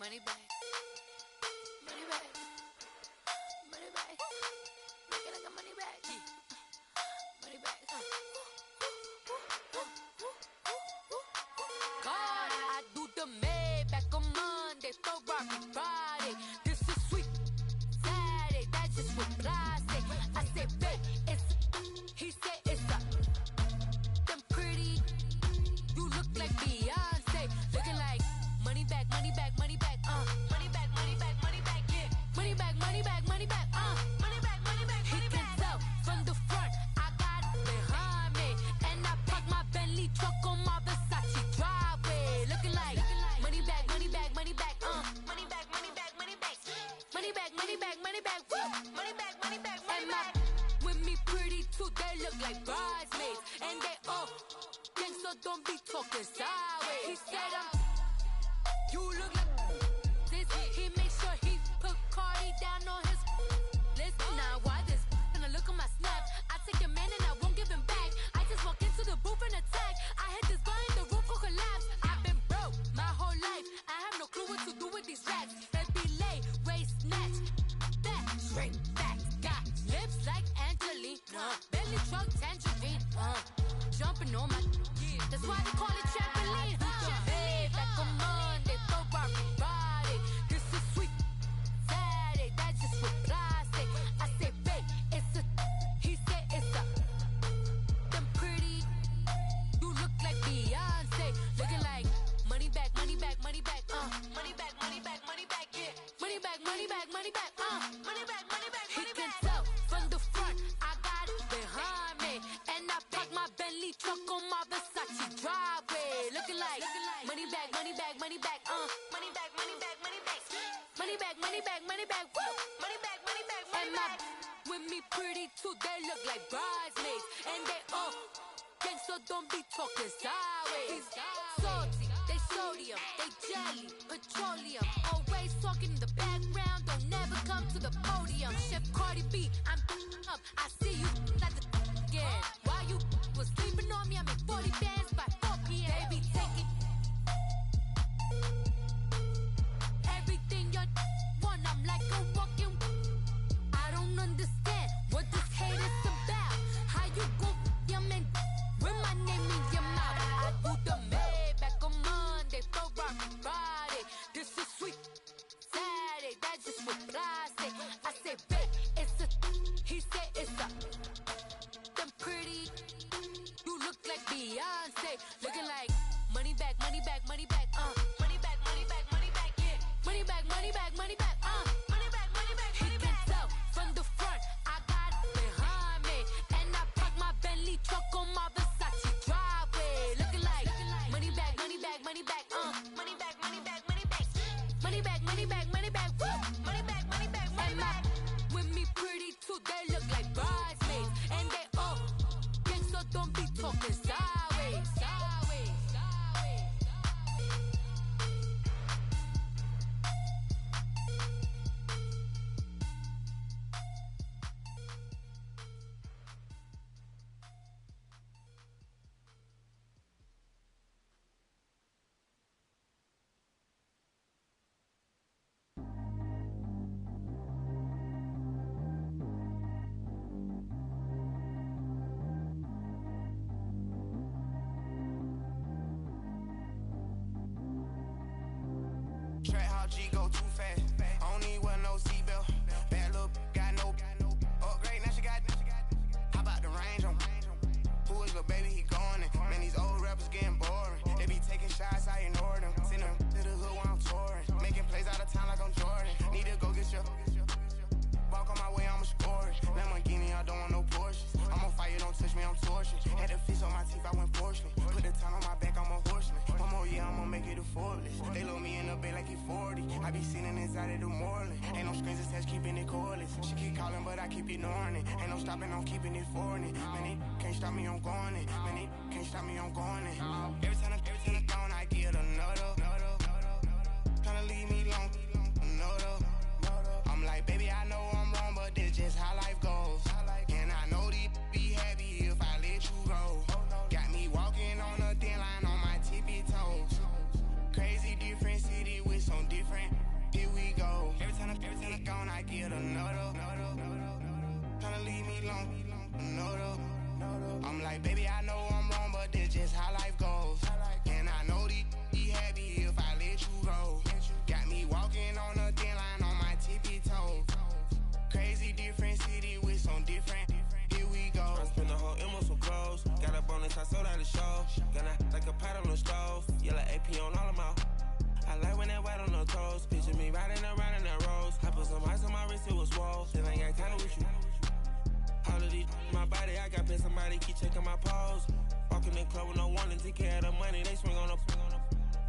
Money bag, money bag, money bag. Make it like a money bag, money bag. God, I do the Maybach on Monday, Ferrari Friday. This is sweet Saturday, that's just what I say. I say, babe, it's he said it's a them pretty. You look like Beyonce, looking like money bag, money bag, money bag, money bag, money bag, money bag, yeah, money bag, money bag, money bag, money bag, money bag. He can tell from the front, I got it behind me, and I park my Bentley truck on my Versace driveway, looking like money bag, money bag, money bag, money bag, money bag, money bag, money bag, money bag, money bag, woo, money bag, money bag, money bag. With me pretty too, they look like bridesmaids, and they all think so. Don't be talking sideways. He said you look like this. He make sure he put Cardi down on his list. Now why this? Gonna look at my snap. I take your man and I won't give him back. I just walk into the booth and attack. I hit this guy in the roof will collapse. I've been broke my whole life. I have no clue what to do with these racks. Baby lay, waist snatch, that straight back. Got lips like Angelina, belly truck tangerine. Jumping on my, that's why they call it trampoline. Hey, back on Monday, Ferrari Friday. This is sweet Saturday, that's just what I say. I say, babe, it's a, he said it's a, them pretty. You look like Beyonce, looking like money bag, money bag, money bag, money bag, money bag, money bag, yeah, money bag, money bag, money bag, money bag, money bag. He can tell from the front, I got it behind me, and I park my Bentley truck on my Versace driveway, looking like money bag, money bag, money bag, money bag, money bag, money bag, money bag, money bag, money bag, woo, money bag, money bag, money bag. With me pretty too, they look like bridesmaids, and they all think so. Don't be talking sideways. Salty, they sodium, they jelly, petroleum. Always talking in the background, don't never come to the podium. Chef Cardi B, I'm up. I see you like the again. While you was sleeping on me, I make 40 bands by 4 p.m. Baby, take it. Everything you want, I'm like a walking. I don't understand what this hate is about. How you go, your man, with my name in your mouth. I do the Maybach on Monday, Ferrari Friday. This is sweet Saturday, that's just what I say. I say, babe, it's a, he said it's a, them pretty. You look like Beyonce, looking like money bag, money bag, money bag, money bag, money bag, money bag, yeah, money bag, money bag, money bag, money bag, money bag. He can tell from the front, I got it behind me, and I park my Bentley truck on my Versace driveway, looking like money bag, money bag, money bag, money bag, money bag, money bag, money bag, money bag, money bag, woo, money bag, money bag, money bag. With me pretty too, they look like bridesmaids, and they all think so. Don't be talking sideways, sideways, sideways. Trap how G go too fast. I don't need wear no seatbelt. Bad little got no upgrade. Now she got. How about the range on? Who is the baby? He going in. Man, these old rappers getting boring. They be taking shots, I ignore them. Send them to the hood while I'm touring. Making plays out of town like I'm Jordan. Need to go get your. Walk on my way, I'ma score it. Lamborghini, I don't want no Porsches. I'm on fire, don't touch me, I'm torching. Had the fish on my teeth, I went fortunate. Put the time on my back, I'm a horseman. One more year, I'ma make it a Forbes. They load me in the bed like he 40. I be sitting inside of the Moreland. Ain't no screens attached, keeping it cordless. She keep calling, but I keep ignoring it. Ain't no stopping, I'm keeping it foreign it. Man, it can't stop me, I'm going it. Man, it can't stop me, I'm going it. Every time I gone, I get another. Tryna leave me long, another. I'm like, baby, I know I'm wrong, but this just how life goes. And I know these be happy if I let you go. Got me walking on a thin line on my tippy toes. Crazy different city with some different like, baby, I know I'm wrong, but this just how life goes. And I know these be happy if I let you go. Got me walking on a thin line on my tippy toes. Crazy different city with some different. Here we go. I spent the whole M on some clothes. Got a bonus, I sold out the show. Gonna like a pot on the stove. Yellow AP on all of my. I like when that white on the toes. Picture me riding around in that rose. I put some ice on my wrist, it was swole. Still ain't got time with you. All of these, my body, I got pay somebody, keep checking my pose. Walking in the club with no warning, take care of the money, they swing on the.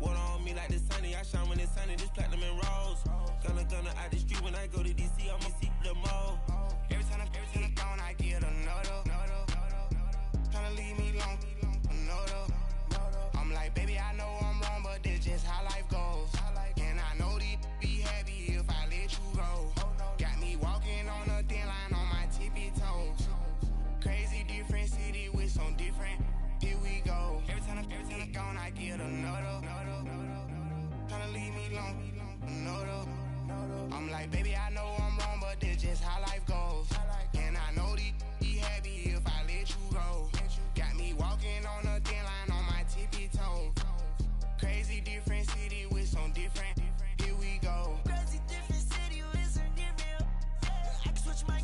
Water on me like the sunny, I shine when it's sunny, this platinum and rose. Gonna out the street when I go to DC, I'ma see the mo. Every time I'm gone, I get another. Tryna leave me long, another. I'm like, baby, I know I'm wrong, but this just how life goes. And I know these be happy if I let you go. Got me walking on a thin line on my tippy toes. Crazy different city with some different. Here we go. Every time I'm gone, I get another. Tryna leave me long, another. I'm like, baby, I know I'm wrong, but this just how life goes. And I know these be happy if I let you go. Got me walking on a thin line on my tippy toes. Crazy different city with some different. Here we go. Crazy different city with some different. I can switch my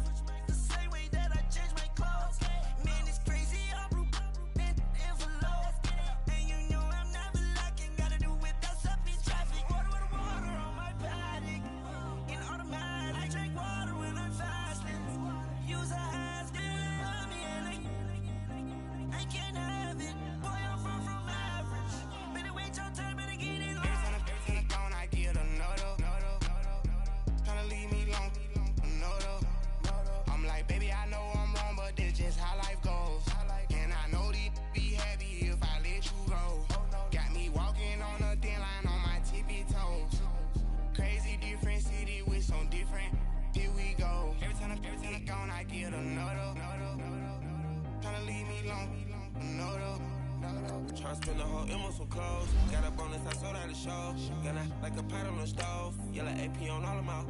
the same way that I change my clothes. Man, it's crazy. I'm broke and envelope. And you know I'm never lacking. Gotta do it that's up in traffic. Water on my paddock. In automatic. I drink water when I'm fasting. Use a has me and I can't have it. Boy, I'm from average. Better wait your turn, better get it on. Every time I'm gone, I get another. Tryna leave me long, another. I'm like, baby, I know I'm wrong, but this just how life goes. And I know these be happy if I let you go. Got me walking on a thin line on my tippy toes. Crazy different city with some different. Here we go. Every time I'm gone, I get another. Tryna leave me long, another. Tryna spend the whole M on some clothes. Got a bonus, I sold out the show. Gonna like a pot on the stove. Yellow AP on all of my.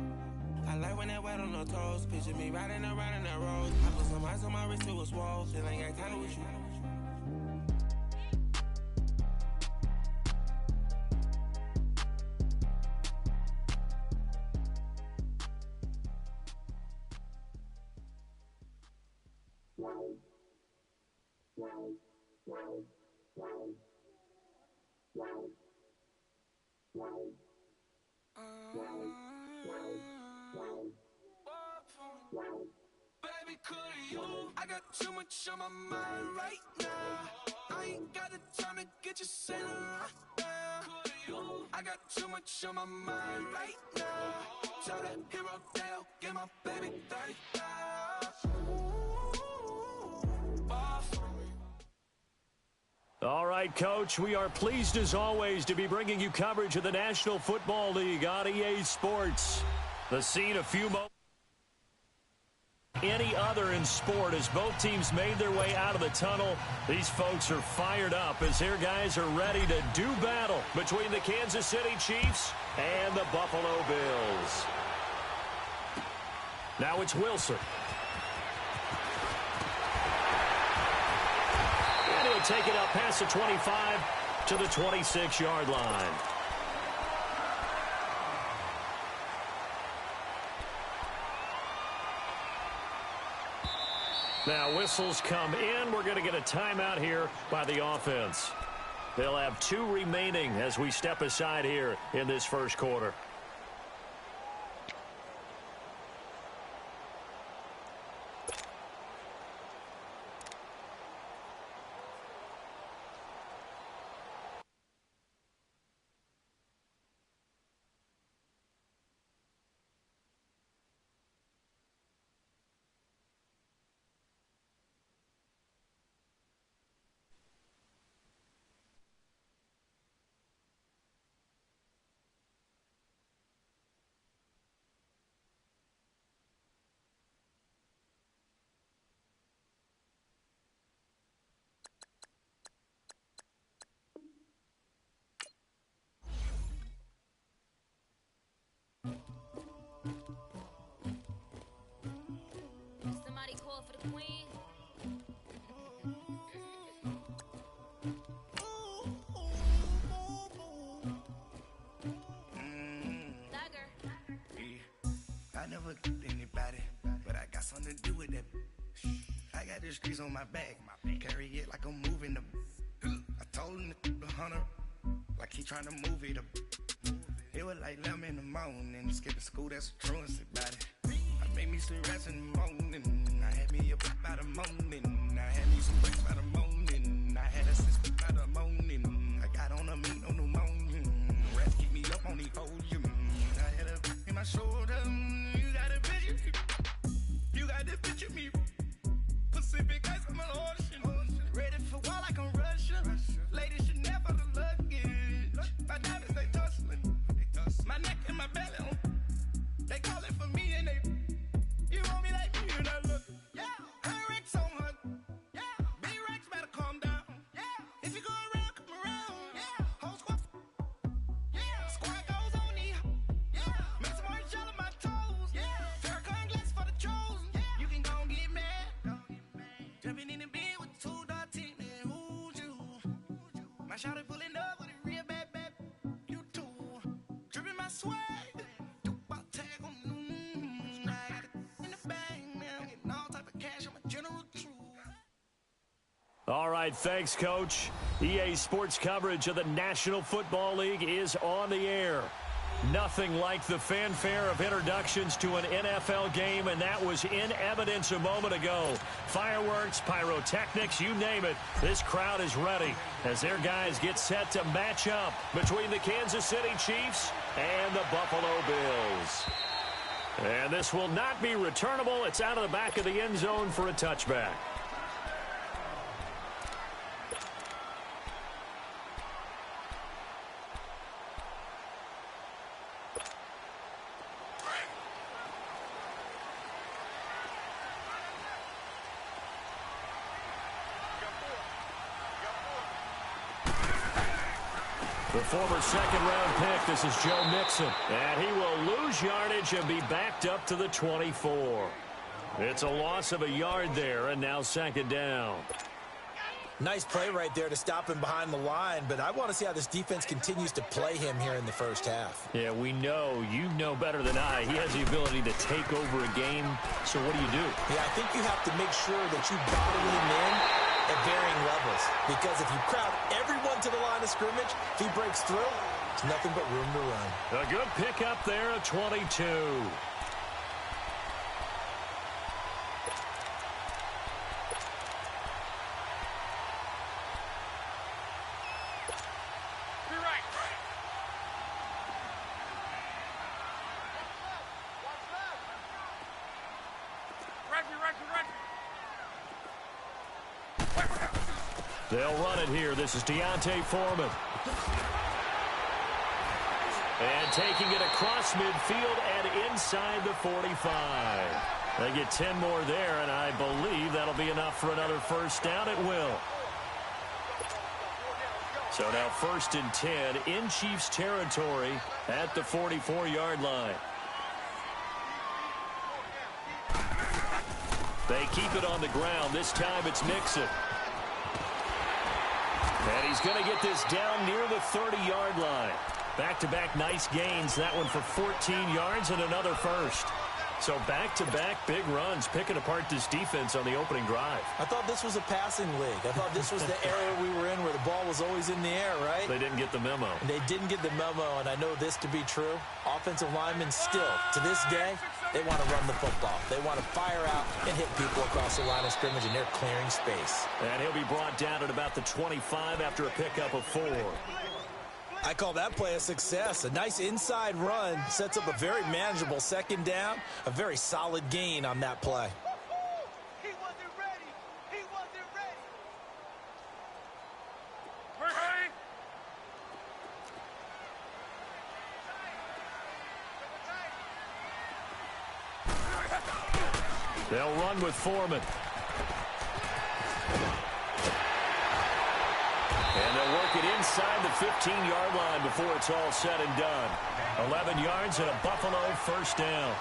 I like when that white on the toes. Picture me riding around in that rose. I put some ice on my wrist, it was swole. Still ain't got time with you. Baby, could you? I got too much on my mind right now. I ain't got the time to get you sitting right now. Could you? I got too much on my mind right now. Tell that hero Dale, get my baby 30,000. All right, Coach, we are pleased as always to be bringing you coverage of the National Football League on EA Sports. The scene a few moments any other in sport as both teams made their way out of the tunnel. These folks are fired up as their guys are ready to do battle between the Kansas City Chiefs and the Buffalo Bills. Now it's Wilson. And he'll take it up past the 25 to the 26-yard line. Now whistles come in. We're going to get a timeout here by the offense. They'll have 2 remaining as we step aside here in this first quarter. Somebody call for the queen. never anybody, but I got something to do with that. I got the streets on my back, carry it like I'm moving the. I told him the hunter, like he trying to move it up. It was like 11 in the morning, skipping school, that's a truancy about it. I made me some rest in the morning, I had me a pop by the morning, I had me some breaks by the morning, I had a six by the morning, I got on a meat on the morning, rats keep me up on the podium, I had a in my shoulder, you got a picture, you got this picture me, Pacific ice on my ocean, ready for war like I'm Russia, ladies should never the luggage, my diamonds they tussling. My neck and my belly on. They call it for me and they. You want me like me and I look. Yeah. Her Rex on her. Yeah. B-Rex better calm down. Yeah. If you go around, come around. Yeah. Whole squad. Yeah. Squad goes on me. Yeah. Make some orange gel on my toes. Yeah. Farrakhan glass for the chosen. Yeah. You can go and get mad. Jumping in the bed with 2 dark teeth and who's you? My shawty pulling up with a real bad. Dripping my swag, tag on I got it in the bag now, getting all type of cash on my general crew. All right, thanks, Coach. EA Sports coverage of the National Football League is on the air. Nothing like the fanfare of introductions to an NFL game, and that was in evidence a moment ago. Fireworks, pyrotechnics, you name it. This crowd is ready as their guys get set to match up between the Kansas City Chiefs and the Buffalo Bills. And this will not be returnable. It's out of the back of the end zone for a touchback. The former second-round pick, this is Joe Mixon. And he will lose yardage and be backed up to the 24. It's a loss of a yard there, and now second down. Nice play right there to stop him behind the line, but I want to see how this defense continues to play him here in the first half. Yeah, we know. You know better than I. He has the ability to take over a game, so what do you do? Yeah, I think you have to make sure that you bottle him in at varying levels, because if you crowd everyone to the line of scrimmage, if he breaks through, there's nothing but room to run. A good pickup there at 22. They'll run it here. This is Deontay Foreman. And taking it across midfield and inside the 45. They get 10 more there, and I believe that'll be enough for another first down. It will. So now 1st and 10 in Chiefs territory at the 44-yard line. They keep it on the ground. This time it's Mixon. And he's going to get this down near the 30-yard line. Back-to-back nice gains. That one for 14 yards and another first. So back-to-back big runs, picking apart this defense on the opening drive. I thought this was a passing league. I thought this was the era we were in where the ball was always in the air, right? They didn't get the memo. And they didn't get the memo, and I know this to be true. Offensive linemen still, to this day, they want to run the football. They want to fire out and hit people across the line of scrimmage, and they're clearing space. And he'll be brought down at about the 25 after a pickup of 4. I call that play a success. A nice inside run sets up a very manageable second down, a very solid gain on that play. He wasn't ready. He wasn't ready. They'll run with Foreman. And they'll work it inside the 15-yard line before it's all said and done. 11 yards and a Buffalo first down.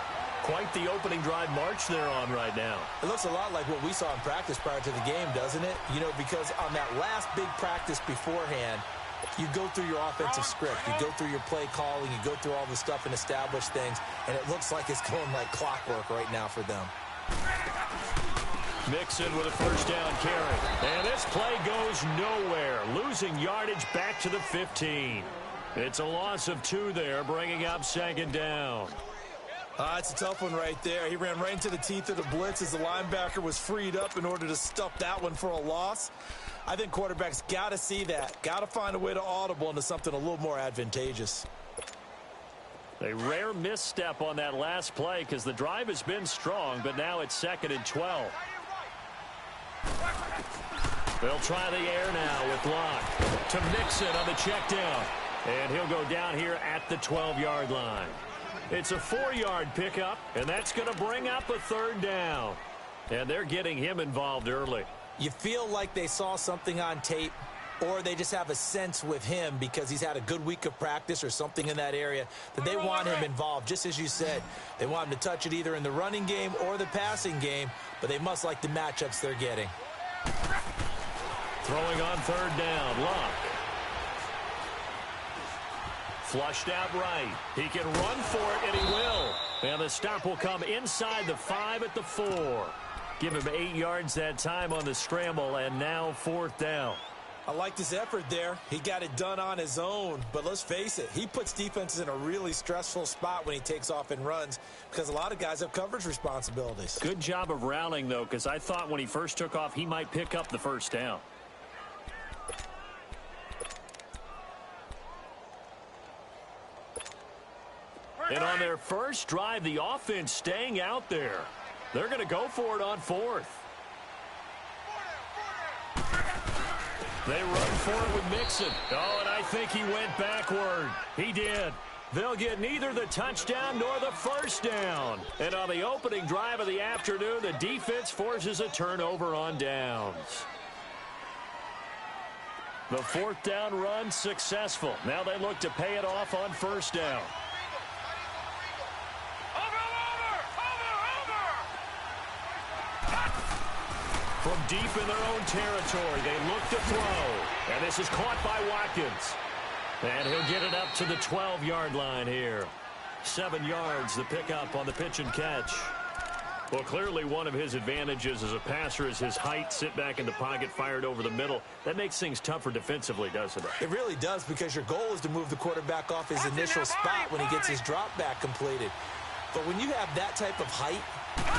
Quite the opening drive march they're on right now. It looks a lot like what we saw in practice prior to the game, doesn't it? You know, because on that last big practice beforehand, You go through your offensive script. You go through your play calling. You go through all the stuff and establish things, and it looks like it's going like clockwork right now for them. Mixon with a first down carry. And this play goes nowhere. Losing yardage back to the 15. It's a loss of 2 there, bringing up second down. It's a tough one right there. He ran right into the teeth of the blitz as the linebacker was freed up in order to stuff that one for a loss. I think quarterbacks got to see that. Got to find a way to audible into something a little more advantageous. A rare misstep on that last play because the drive has been strong, but now it's 2nd and 12. They'll try the air now with Locke to Mixon on the check down. And he'll go down here at the 12-yard line. It's a 4-yard pickup, and that's going to bring up a 3rd down. And they're getting him involved early. You feel like they saw something on tape, or they just have a sense with him because he's had a good week of practice or something in that area that they want him involved. Just as you said, they want him to touch it either in the running game or the passing game, but they must like the matchups they're getting. Throwing on 3rd down, Locke. Flushed out right. He can run for it, and he will. And the stop will come inside the 5 at the 4. Give him 8 yards that time on the scramble, and now 4th down. I liked his effort there. He got it done on his own. But let's face it, he puts defenses in a really stressful spot when he takes off and runs because a lot of guys have coverage responsibilities. Good job of rallying, though, because I thought when he first took off, he might pick up the first down. And on their first drive, the offense staying out there. They're going to go for it on 4th. They run for it with Mixon. Oh, and I think he went backward. He did. They'll get neither the touchdown nor the first down. And on the opening drive of the afternoon, the defense forces a turnover on downs. The 4th down run successful. Now they look to pay it off on 1st down. From deep in their own territory, they look to throw. And this is caught by Watkins. And he'll get it up to the 12-yard line here. 7 yards, the pickup on the pitch and catch. Well, clearly one of his advantages as a passer is his height. Sit back in the pocket, fired over the middle. That makes things tougher defensively, doesn't it? It really does, because your goal is to move the quarterback off his initial spot when he gets his drop back completed. But when you have that type of height,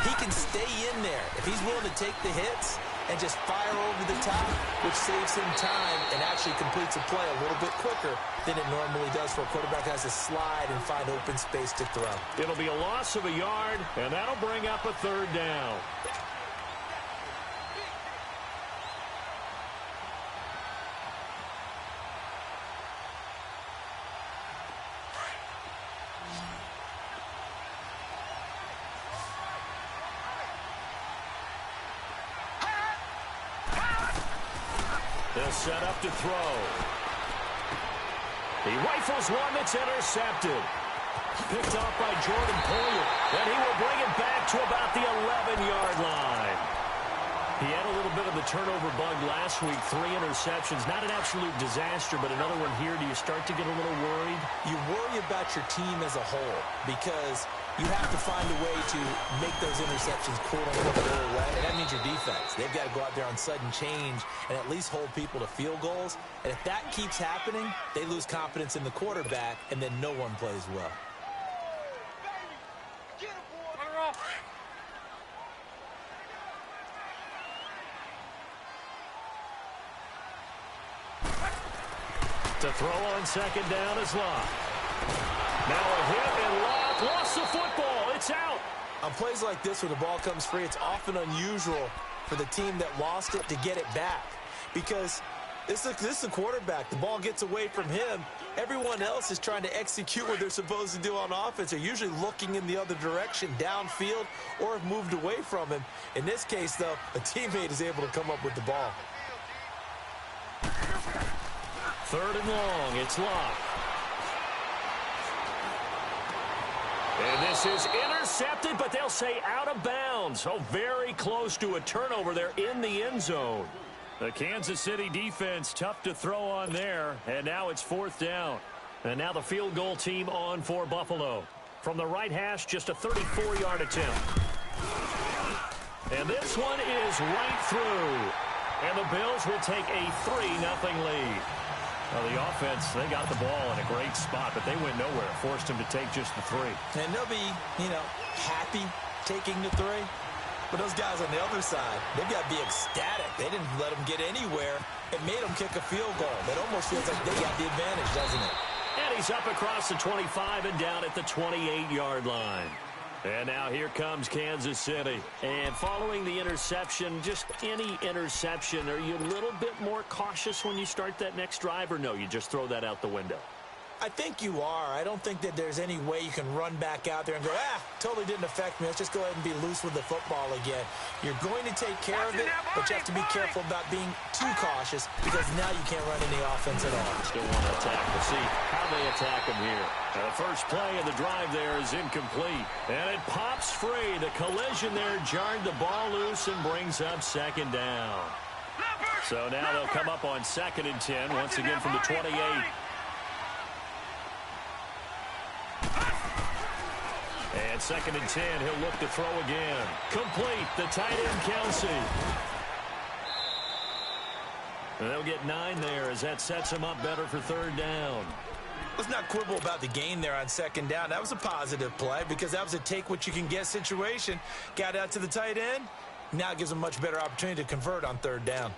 he can stay in there if he's willing to take the hits and just fire over the top, which saves him time and actually completes a play a little bit quicker than it normally does for a quarterback who has to slide and find open space to throw. It'll be a loss of a yard, and that'll bring up a 3rd down. They'll set up to throw. He rifles one that's intercepted. Picked off by Jordan Poyer. And he will bring it back to about the 11-yard line. He had a little bit of the turnover bug last week. 3 interceptions. Not an absolute disaster, but another one here. Do you start to get a little worried? You worry about your team as a whole because you have to find a way to make those interceptions quote-unquote go away. And that means your defense. They've got to go out there on sudden change and at least hold people to field goals. And if that keeps happening, they lose confidence in the quarterback, and then no one plays well. To throw on 2nd down is Locke. Now a hit, and Locke lost the football. It's out. On plays like this where the ball comes free, it's often unusual for the team that lost it to get it back because this is the quarterback. The ball gets away from him. Everyone else is trying to execute what they're supposed to do on offense. They're usually looking in the other direction, downfield, or have moved away from him. In this case, though, a teammate is able to come up with the ball. 3rd and long, it's Locke. And this is intercepted, but they'll say out of bounds. So very close to a turnover there in the end zone. The Kansas City defense tough to throw on there, and now it's 4th down. And now the field goal team on for Buffalo. From the right hash, just a 34-yard attempt. And this one is right through. And the Bills will take a 3-0 lead. Well, the offense, they got the ball in a great spot, but they went nowhere. Forced them to take just the 3. And they'll be, happy taking the 3. But those guys on the other side, they've got to be ecstatic. They didn't let them get anywhere. It made them kick a field goal. It almost feels like they got the advantage, doesn't it? And he's up across the 25 and down at the 28-yard line. And now here comes Kansas City. And following the interception, just any interception, are you a little bit more cautious when you start that next drive, or no, you just throw that out the window? I think you are. I don't think that there's any way you can run back out there and go, totally didn't affect me. Let's just go ahead and be loose with the football again. You're going to take care of it, but you have to be careful about being too cautious because now you can't run any offense at all. Still want to attack. We'll see how they attack him here. Now, the first play of the drive there is incomplete. And it pops free. The collision there jarred the ball loose and brings up 2nd down. So now they'll come up on 2nd and 10, once again from the 28. And 2nd and 10, he'll look to throw again. Complete, the tight end Kelsey. And they'll get 9 there as that sets him up better for 3rd down. Let's not quibble about the gain there on 2nd down. That was a positive play because that was a take-what-you-can-get situation. Got out to the tight end. Now it gives them a much better opportunity to convert on 3rd down.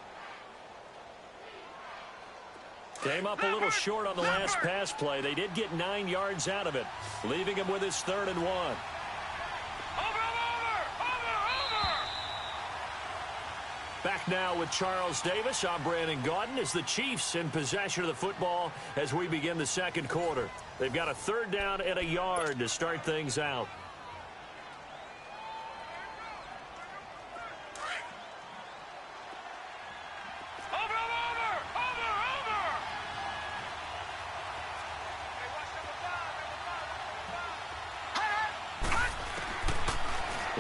Came up a little short on the last pass play. They did get 9 yards out of it, leaving him with his 3rd and 1. Back now with Charles Davis. I'm Brandon Gaudin as the Chiefs in possession of the football as we begin the 2nd quarter. They've got a 3rd down and a yard to start things out.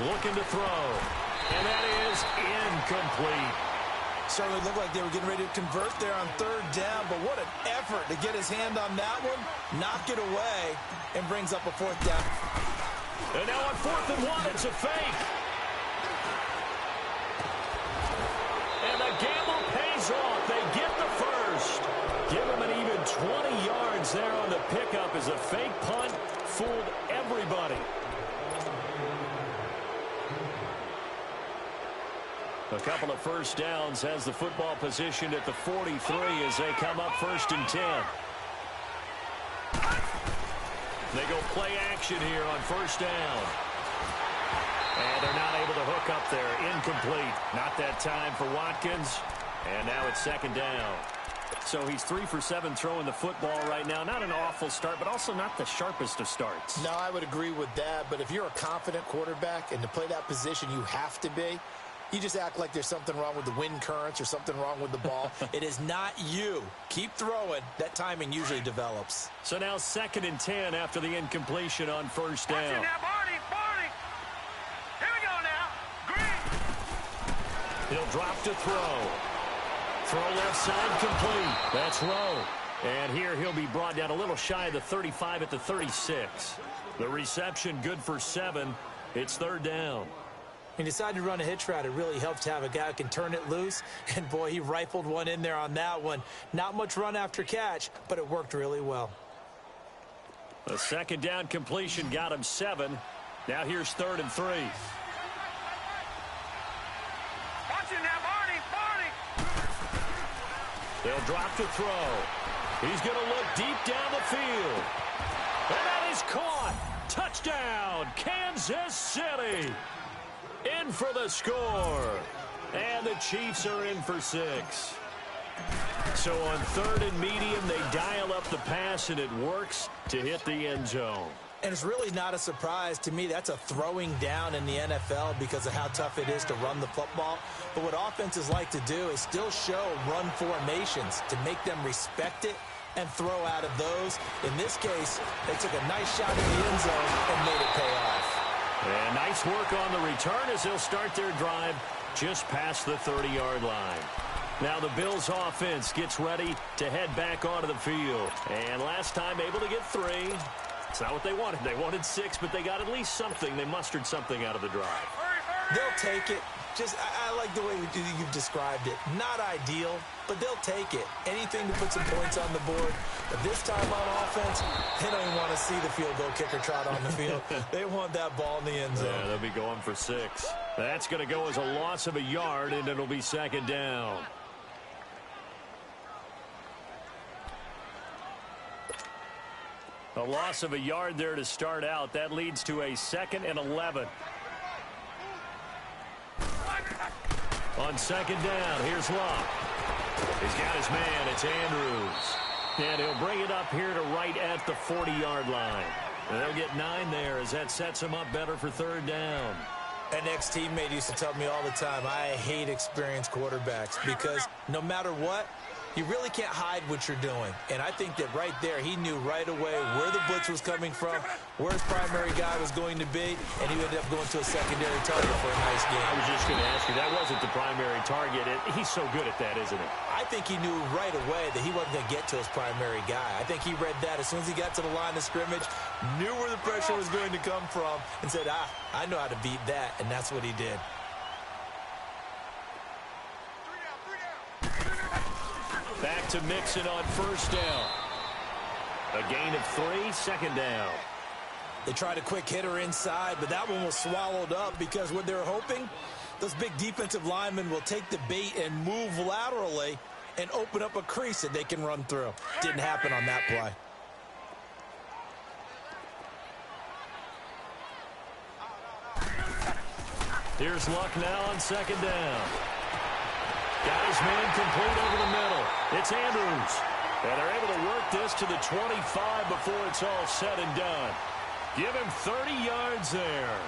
Looking to throw, and that is incomplete. Certainly looked like they were getting ready to convert there on 3rd down, but what an effort to get his hand on that one, knock it away, and brings up a 4th down. And now on 4th and 1, it's a fake. And the gamble pays off. They get the first. Give him an even 20 yards there on the pickup as a fake punt fooled everybody. A couple of first downs has the football positioned at the 43 as they come up 1st and 10. They go play action here on 1st down. And they're not able to hook up there. Incomplete. Not that time for Watkins. And now it's 2nd down. So he's 3 for 7 throwing the football right now. Not an awful start, but also not the sharpest of starts. No, I would agree with that. But if you're a confident quarterback and to play that position, you have to be. You just act like there's something wrong with the wind currents or something wrong with the ball. It is not you. Keep throwing. That timing usually develops. So now 2nd and 10 after the incompletion on 1st down. Now, Barney. Here we go now. Green. He'll drop to throw. Throw left side complete. That's Rowe. And here he'll be brought down a little shy of the 35 at the 36. The reception good for 7. It's 3rd down. He decided to run a hitch route. It really helps to have a guy who can turn it loose. And, boy, he rifled one in there on that one. Not much run after catch, but it worked really well. The 2nd down completion got him 7. Now here's 3rd and 3. Watch it now, Barney. They'll drop to throw. He's going to look deep down the field. And that is caught. Touchdown, Kansas City. In for the score. And the Chiefs are in for 6. So on 3rd and medium, they dial up the pass, and it works to hit the end zone. And it's really not a surprise to me. That's a throwing down in the NFL because of how tough it is to run the football. But what offenses like to do is still show run formations to make them respect it and throw out of those. In this case, they took a nice shot in the end zone and made it pay off. And nice work on the return as they'll start their drive just past the 30-yard line. Now the Bills offense gets ready to head back onto the field. And last time able to get 3. It's not what they wanted. They wanted 6, but they got at least something. They mustered something out of the drive. They'll take it. I like the way you've described it. Not ideal, but they'll take it. Anything to put some points on the board. But this time on offense, they don't even want to see the field goal kicker trot on the field. They want that ball in the end zone. Yeah, they'll be going for 6. That's going to go as a loss of a yard, and it'll be 2nd down. A loss of a yard there to start out. That leads to a 2nd and 11. On 2nd down, here's Luck. He's got his man. It's Andrews. And he'll bring it up here to right at the 40-yard line. And they'll get 9 there as that sets him up better for 3rd down. An ex-teammate used to tell me all the time, I hate experienced quarterbacks because no matter what, you really can't hide what you're doing. And I think that right there, he knew right away where the blitz was coming from, where his primary guy was going to be, and he ended up going to a secondary target for a nice game. I was just going to ask you, that wasn't the primary target. He's so good at that, isn't he? I think he knew right away that he wasn't going to get to his primary guy. I think he read that as soon as he got to the line of scrimmage, knew where the pressure was going to come from, and said, I know how to beat that, and that's what he did. Back to Mixon on 1st down. A gain of 3, 2nd down. They tried a quick hitter inside, but that one was swallowed up because what they're hoping, those big defensive linemen will take the bait and move laterally and open up a crease that they can run through. Didn't happen on that play. Here's Luck now on 2nd down. Got his man complete over the middle. It's Andrews. And they're able to work this to the 25 before it's all said and done. Give him 30 yards there.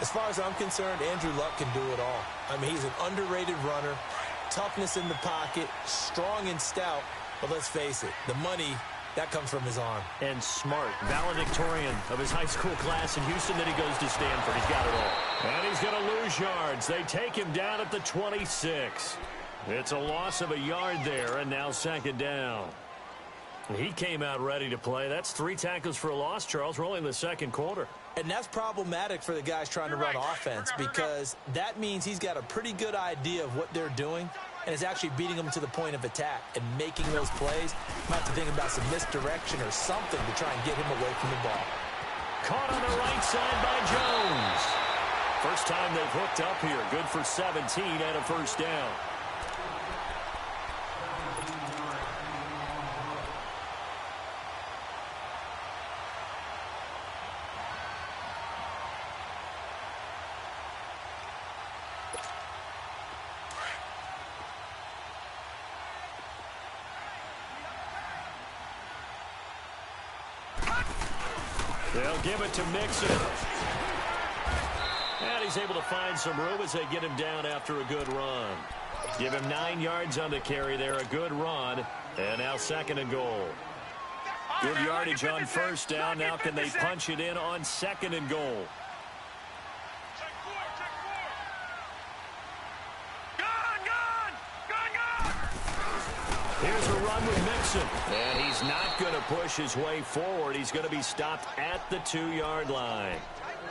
As far as I'm concerned, Andrew Luck can do it all. I mean, he's an underrated runner, toughness in the pocket, strong and stout. But let's face it, the money, that comes from his arm. And smart. Valedictorian of his high school class in Houston. Then he goes to Stanford. He's got it all. And he's going to lose yards. They take him down at the 26. It's a loss of a yard there, and now 2nd down. He came out ready to play. That's 3 tackles for a loss, Charles. We're only in the 2nd quarter. And that's problematic for the guys trying to run offense because that means he's got a pretty good idea of what they're doing and is actually beating them to the point of attack and making those plays. Might have to think about some misdirection or something to try and get him away from the ball. Caught on the right side by Jones. First time they've hooked up here. Good for 17 and a 1st down. They'll give it to Mixon. And he's able to find some room as they get him down after a good run. Give him 9 yards on the carry there, a good run. And now 2nd and goal. Good yardage on 1st down. Now can they punch it in on 2nd and goal? Here's a run with Mixon. And he's not going to push his way forward. He's going to be stopped at the 2-yard line.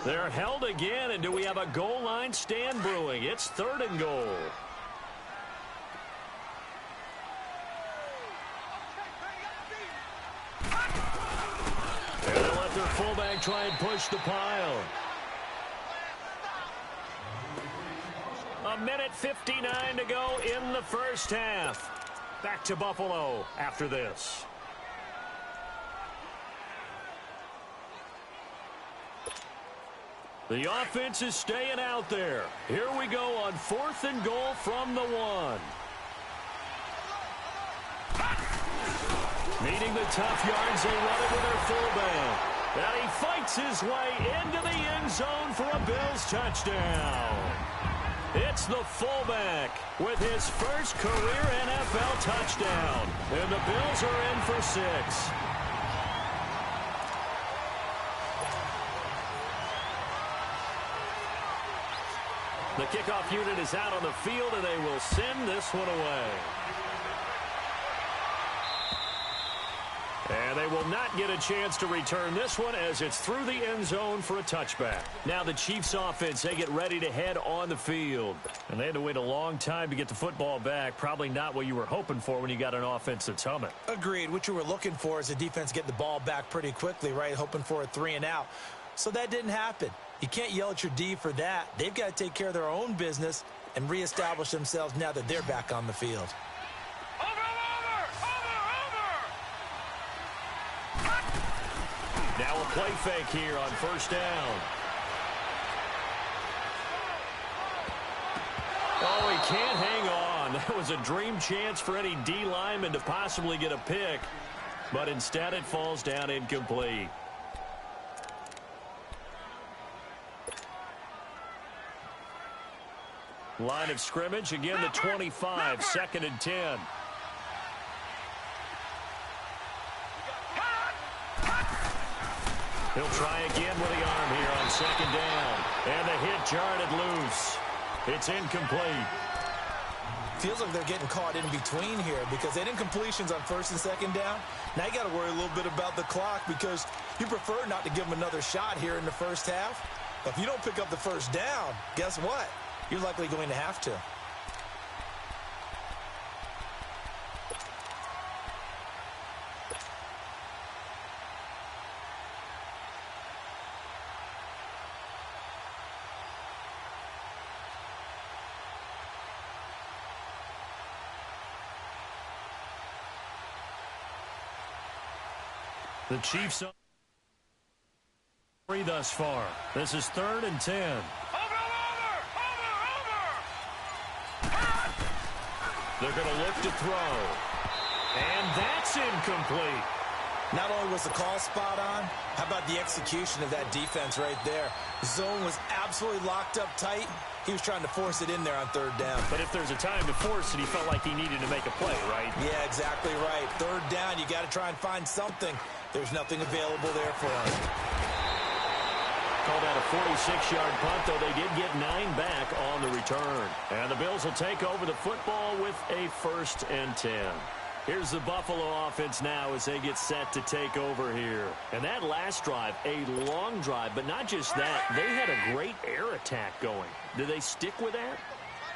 They're held again, and do we have a goal line stand brewing? It's 3rd and goal. And they'll let their fullback try and push the pile. A minute 59 to go in the 1st half. Back to Buffalo after this. The offense is staying out there. Here we go on 4th and goal from the 1. Needing the tough yards, they run it with their fullback. And he fights his way into the end zone for a Bills touchdown. It's the fullback with his first career NFL touchdown. And the Bills are in for 6. The kickoff unit is out on the field, and they will send this one away. And they will not get a chance to return this one as it's through the end zone for a touchback. Now the Chiefs offense, they get ready to head on the field. And they had to wait a long time to get the football back. Probably not what you were hoping for when you got an offense that's humming. Agreed. What you were looking for is the defense get the ball back pretty quickly, right? Hoping for a 3-and-out. So that didn't happen. You can't yell at your D for that. They've got to take care of their own business and reestablish themselves now that they're back on the field. Now a play fake here on first down. Oh, he can't hang on. That was a dream chance for any D lineman to possibly get a pick. But instead it falls down incomplete. Line of scrimmage, again the 25, 2nd and 10. He'll try again with the arm here on 2nd down. And the hit jarred loose. It's incomplete. Feels like they're getting caught in between here because they didn't completions on 1st and 2nd down. Now you got to worry a little bit about the clock because you prefer not to give them another shot here in the first half. But if you don't pick up the first down, guess what? You're likely going to have to. The Chiefs are 3 thus far. This is 3rd and 10. They're going to look to throw. And that's incomplete. Not only was the call spot on, how about the execution of that defense right there? The zone was absolutely locked up tight. He was trying to force it in there on 3rd down. But if there's a time to force it, he felt like he needed to make a play, right? Yeah, exactly right. 3rd down, you got to try and find something. There's nothing available there for him. Called out a 46-yard punt, though they did get 9 back on the return. And the Bills will take over the football with a 1st and 10. Here's the Buffalo offense now as they get set to take over here. And that last drive, a long drive, but not just that. They had a great air attack going. Do they stick with that?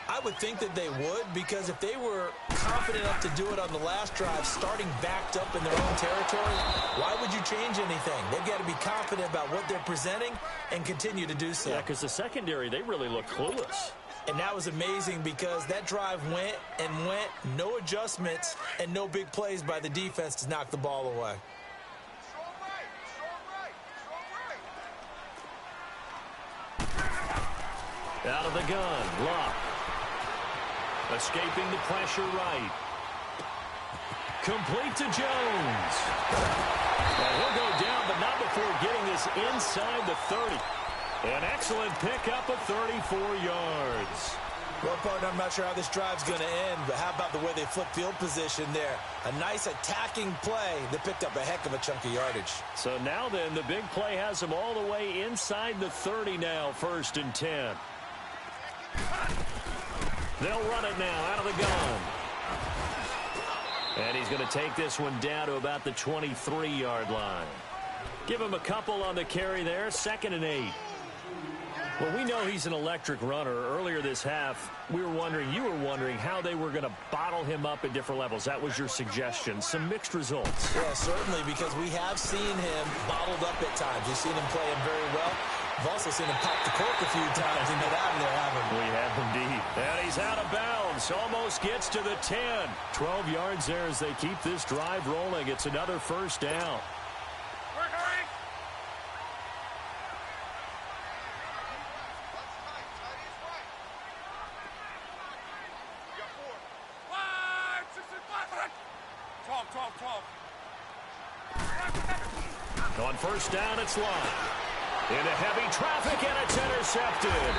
I would think that they would because if they were confident enough to do it on the last drive, starting backed up in their own territory, why would you change anything? They've got to be confident about what they're presenting and continue to do so. Yeah, because the secondary, they really look clueless. And that was amazing because that drive went and went, no adjustments, and no big plays by the defense to knock the ball away. Out of the gun, Luck. Escaping the pressure right. Complete to Jones. Well, he'll go down, but not before getting this inside the 30. An excellent pickup of 34 yards. Well, partner, I'm not sure how this drive's going to end, but how about the way they flip field position there? A nice attacking play that picked up a heck of a chunk of yardage. So now then, the big play has them all the way inside the 30 now, 1st and 10. They'll run it now out of the gun. And he's going to take this one down to about the 23-yard line. Give him a couple on the carry there, 2nd and 8. Well, we know he's an electric runner. Earlier this half, you were wondering how they were going to bottle him up at different levels. That was your suggestion. Some mixed results. Yeah, certainly, because we have seen him bottled up at times. We've seen him play him very well. We've also seen him pop the cork a few times and get out of there, haven't we? We have indeed. And he's out of bounds. Almost gets to the 10. 12 yards there as they keep this drive rolling. It's another 1st down. On 1st down, it's Love. Into heavy traffic, and it's intercepted.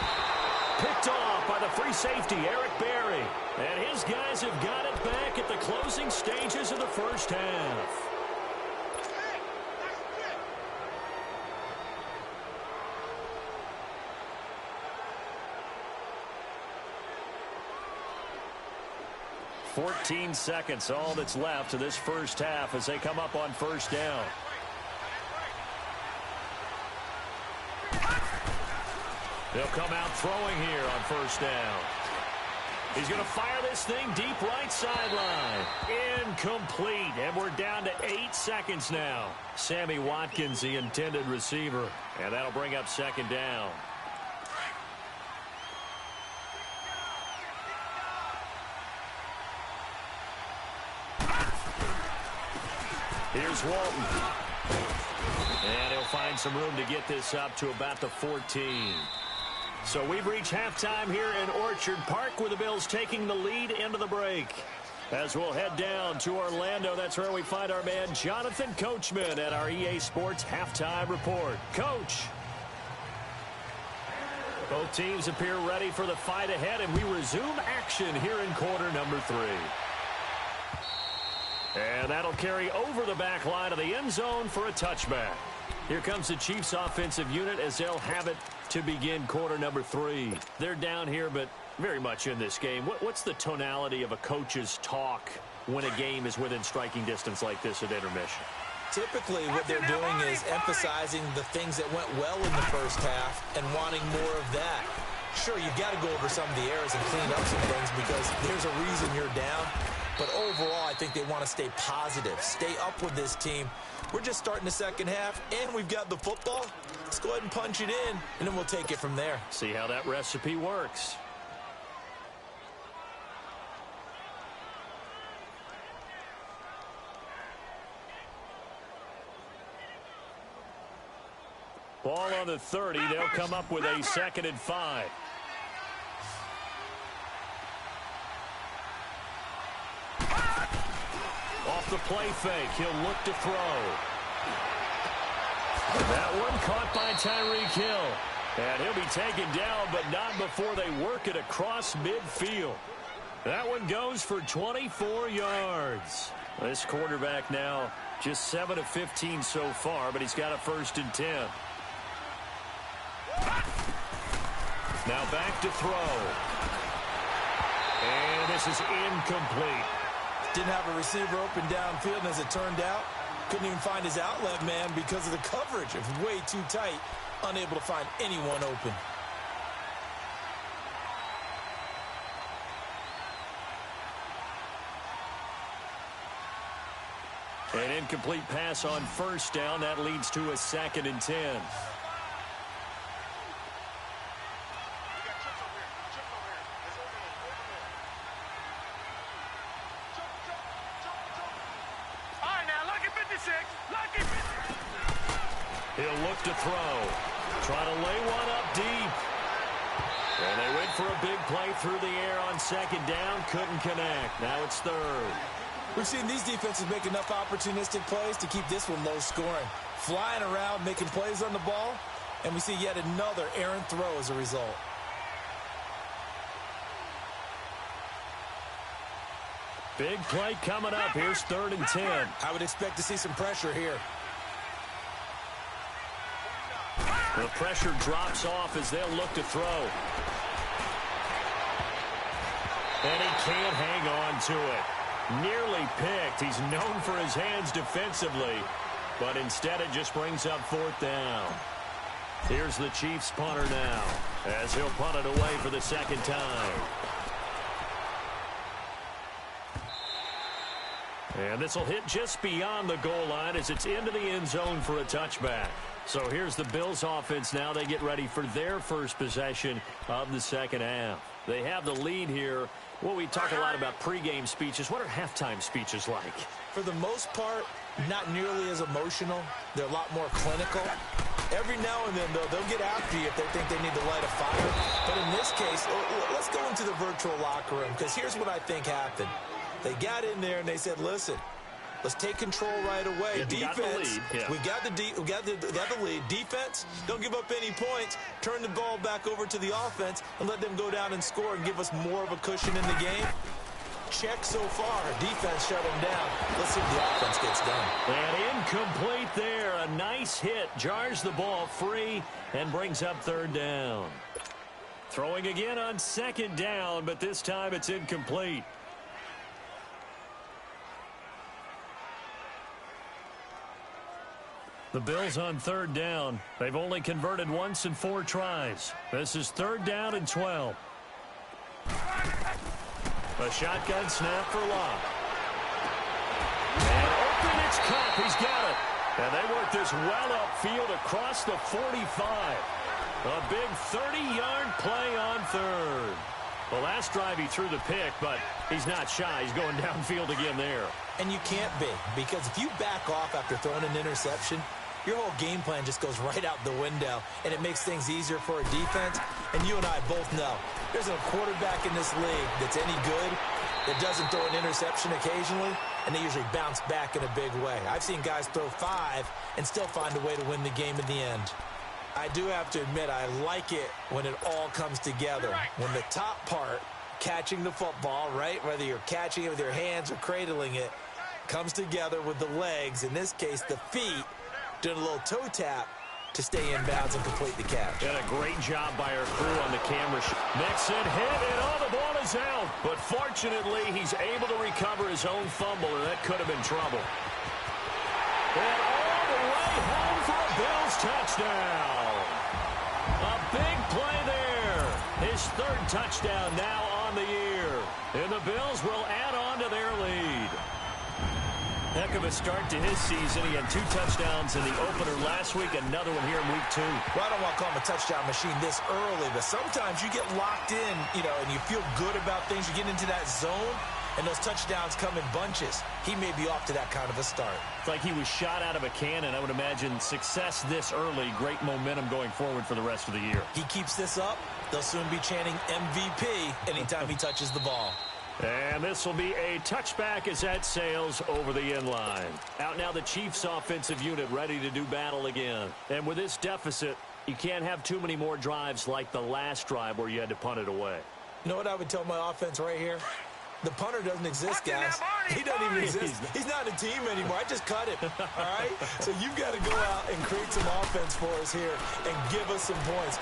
Picked off by the free safety, Eric Berry. And his guys have got it back at the closing stages of the 1st half. 14 seconds, all that's left of this first half as they come up on first down. They'll come out throwing here on first down. He's going to fire this thing deep right sideline. Incomplete, and we're down to 8 seconds now. Sammy Watkins, the intended receiver, and that'll bring up second down. Here's Walton. And he'll find some room to get this up to about the 14. So we've reached halftime here in Orchard Park with the Bills taking the lead into the break. As we'll head down to Orlando, that's where we find our man Jonathan Coachman at our EA Sports Halftime Report. Coach. Both teams appear ready for the fight ahead, and we resume action here in quarter number 3. And that'll carry over the back line of the end zone for a touchback. Here comes the Chiefs offensive unit as they'll have it to begin quarter number 3. They're down here, but very much in this game. What's the tonality of a coach's talk when a game is within striking distance like this at intermission? Typically, what they're doing is emphasizing the things that went well in the first half and wanting more of that. Sure, you've got to go over some of the errors and clean up some things because there's a reason you're down. But overall, I think they want to stay positive, stay up with this team. We're just starting the second half, and we've got the football. Let's go ahead and punch it in, and then we'll take it from there. See how that recipe works. Ball on the 30. They'll come up with a 2nd and 5. Off the play fake, he'll look to throw. That one caught by Tyreek Hill. And he'll be taken down, but not before they work it across midfield. That one goes for 24 yards. This quarterback now just 7 of 15 so far, but he's got a 1st and 10. Now back to throw. And this is incomplete. Didn't have a receiver open downfield, and as it turned out, couldn't even find his outlet man because of the coverage. It was way too tight, unable to find anyone open. An incomplete pass on first down. That leads to a 2nd and 10. He'll look to throw. Try to lay one up deep. And they went for a big play through the air on 2nd down. Couldn't connect. Now it's 3rd. We've seen these defenses make enough opportunistic plays to keep this one low scoring. Flying around, making plays on the ball. And we see yet another errant throw as a result. Big play coming up. Here's 3rd and 10. I would expect to see some pressure here. The pressure drops off as they'll look to throw. And he can't hang on to it. Nearly picked. He's known for his hands defensively, but instead it just brings up 4th down. Here's the Chiefs punter now as he'll punt it away for the 2nd time. And this will hit just beyond the goal line as it's into the end zone for a touchback. So here's the Bills offense now. They get ready for their first possession of the second half. They have the lead here. Well, we talk a lot about pregame speeches. What are halftime speeches like? For the most part, not nearly as emotional. They're a lot more clinical. Every now and then, though, they'll get after you if they think they need to light a fire. But in this case, let's go into the virtual locker room, because here's what I think happened. They got in there and they said, listen, let's take control right away. Yeah, defense, we got the lead. Defense, don't give up any points. Turn the ball back over to the offense and let them go down and score and give us more of a cushion in the game. Check so far. Defense shut them down. Let's see if the offense gets done. And incomplete there. A nice hit. Jars the ball free and brings up 3rd down. Throwing again on 2nd down, but this time it's incomplete. The Bills on third down. They've only converted once in 4 tries. This is 3rd down and 12. A shotgun snap for Locke. And open, it's caught. He's got it. And they work this well upfield across the 45. A big 30-yard play on 3rd. The last drive he threw the pick, but he's not shy. He's going downfield again there. And you can't be, because if you back off after throwing an interception, your whole game plan just goes right out the window, and it makes things easier for a defense. And you and I both know there's a quarterback in this league that's any good that doesn't throw an interception occasionally, and they usually bounce back in a big way. I've seen guys throw 5 and still find a way to win the game in the end. I do have to admit, I like it when it all comes together. When the top part, catching the football, right, whether you're catching it with your hands or cradling it, comes together with the legs, in this case the feet, doing a little toe tap to stay in bounds and complete the catch. And a great job by our crew on the camera. Mixon hit, and all the ball is out. But fortunately, he's able to recover his own fumble, and that could have been trouble. And all the way home for a Bills touchdown. A big play there. His 3rd touchdown now on the year. And the Bills will add on to their lead. Heck of a start to his season. He had 2 touchdowns in the opener last week, another one here in week 2. Well, I don't want to call him a touchdown machine this early, but sometimes you get locked in, and you feel good about things. You get into that zone, and those touchdowns come in bunches. He may be off to that kind of a start. It's like he was shot out of a cannon. I would imagine success this early, great momentum going forward for the rest of the year. He keeps this up, they'll soon be chanting MVP anytime he touches the ball. And this will be a touchback as that sails over the end line. Out now the Chiefs offensive unit ready to do battle again. And with this deficit, you can't have too many more drives like the last drive where you had to punt it away. You know what I would tell my offense right here? The punter doesn't exist, guys. He doesn't even exist. He's not a team anymore. I just cut him, all right? So you've got to go out and create some offense for us here and give us some points.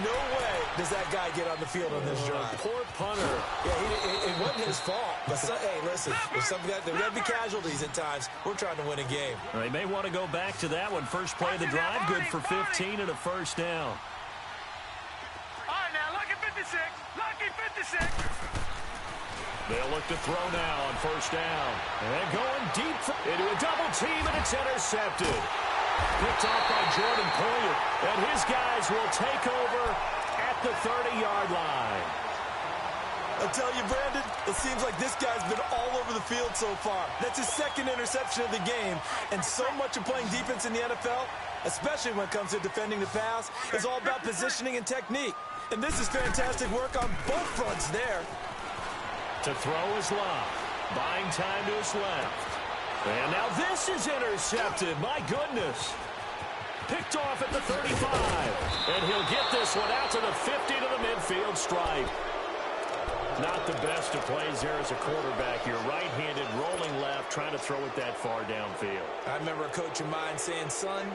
No way does that guy get on the field on this drive. Poor punter. Yeah, it wasn't his fault. But, hey, listen, there's got to be casualties at times. We're trying to win a game. They may want to go back to that one. First play of the drive, good for 15 and a 1st down. All right, now, lucky 56. Lucky 56. They'll look to throw now on 1st down. And going deep into a double team, and it's intercepted. Picked off by Jordan Poyer. And his guys will take over at the 30-yard line. I tell you, Brandon, it seems like this guy's been all over the field so far. That's his 2nd interception of the game. And so much of playing defense in the NFL, especially when it comes to defending the pass, is all about positioning and technique. And this is fantastic work on both fronts there. To throw is Locke. Buying time to his left. And now this is intercepted. My goodness. Picked off at the 35. And he'll get this one out to the 50 to the midfield stripe. Not the best of plays there as a quarterback. You're right-handed, rolling left, trying to throw it that far downfield. I remember a coach of mine saying, son,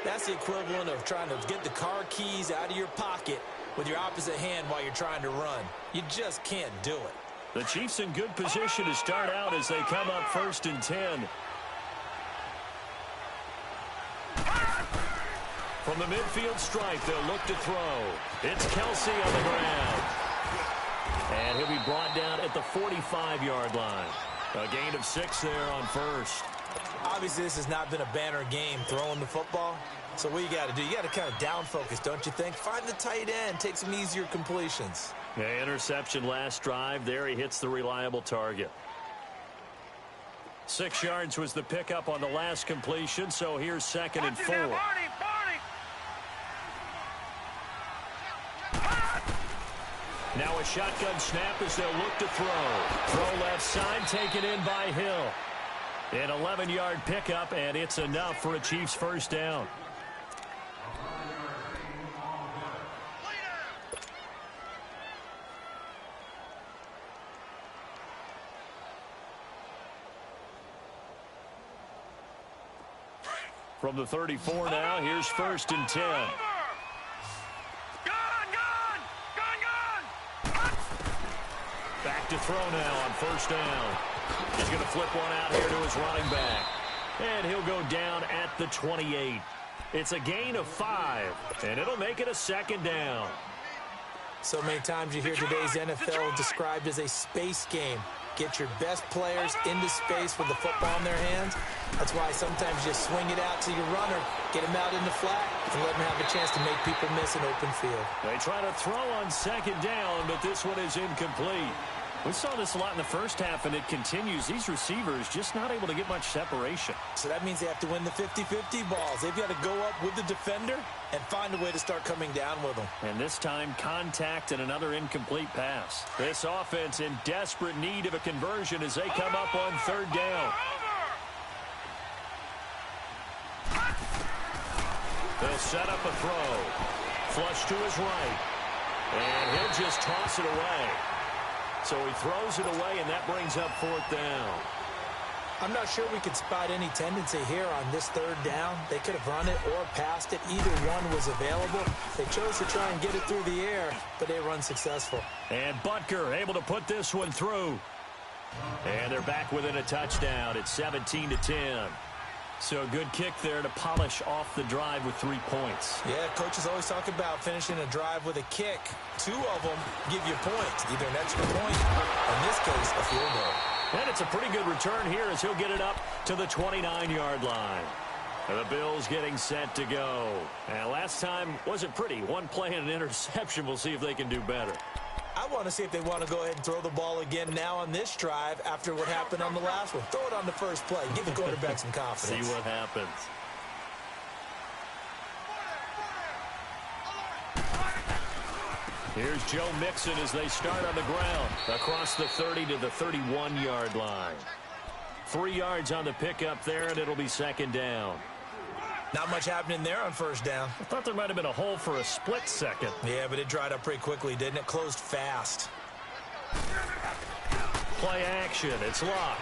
that's the equivalent of trying to get the car keys out of your pocket with your opposite hand while you're trying to run. You just can't do it. The Chiefs in good position to start out as they come up 1st and 10. From the midfield stripe, they'll look to throw. It's Kelsey on the ground. And he'll be brought down at the 45-yard line. A gain of 6 there on 1st. Obviously, this has not been a banner game throwing the football. So what you got to do, you got to kind of down focus, don't you think? Find the tight end, take some easier completions. Yeah, interception last drive. There he hits the reliable target. 6 yards was the pickup on the last completion, so here's 2nd and 4. Now a shotgun snap as they'll look to throw. Throw left side, taken in by Hill. An 11-yard pickup, and it's enough for a Chiefs 1st down. From the 34 now, here's 1st and 10. Back to throw now on 1st down. He's going to flip one out here to his running back. And he'll go down at the 28. It's a gain of 5, and it'll make it a second down. So many times you hear today's NFL described as a space game. Get your best players into space with the football in their hands. That's why sometimes you swing it out to your runner, get him out in the flat, and let him have a chance to make people miss an open field. They try to throw on second down, but this one is incomplete. We saw this a lot in the first half, and it continues. These receivers just not able to get much separation. So that means they have to win the 50-50 balls. They've got to go up with the defender and find a way to start coming down with them. And this time, contact and another incomplete pass. This offense in desperate need of a conversion as they come up on third down. They'll set up a throw. Flush to his right. And he'll just toss it away. So he throws it away, and that brings up fourth down. I'm not sure we could spot any tendency here on this third down. They could have run it or passed it. Either one was available. They chose to try and get it through the air, but they were unsuccessful. And Butker able to put this one through. And they're back within a touchdown. It's 17-10. So a good kick there to polish off the drive with 3 points. Yeah, coaches always talk about finishing a drive with a kick. 2 of them give you points, either an extra point, or in this case, a field goal. And it's a pretty good return here as he'll get it up to the 29-yard line. The Bills getting set to go. And last time wasn't pretty. One play and an interception. We'll see if they can do better. I want to see if they want to go ahead and throw the ball again now on this drive after what happened on the last one. Throw it on the first play. Give the quarterback some confidence. See what happens. Here's Joe Mixon as they start on the ground across the 30 to the 31-yard line. 3 yards on the pickup there, and it'll be second down. Not much happening there on first down. I thought there might have been a hole for a split second. Yeah, but it dried up pretty quickly, didn't it? Closed fast. Play action. It's Locke.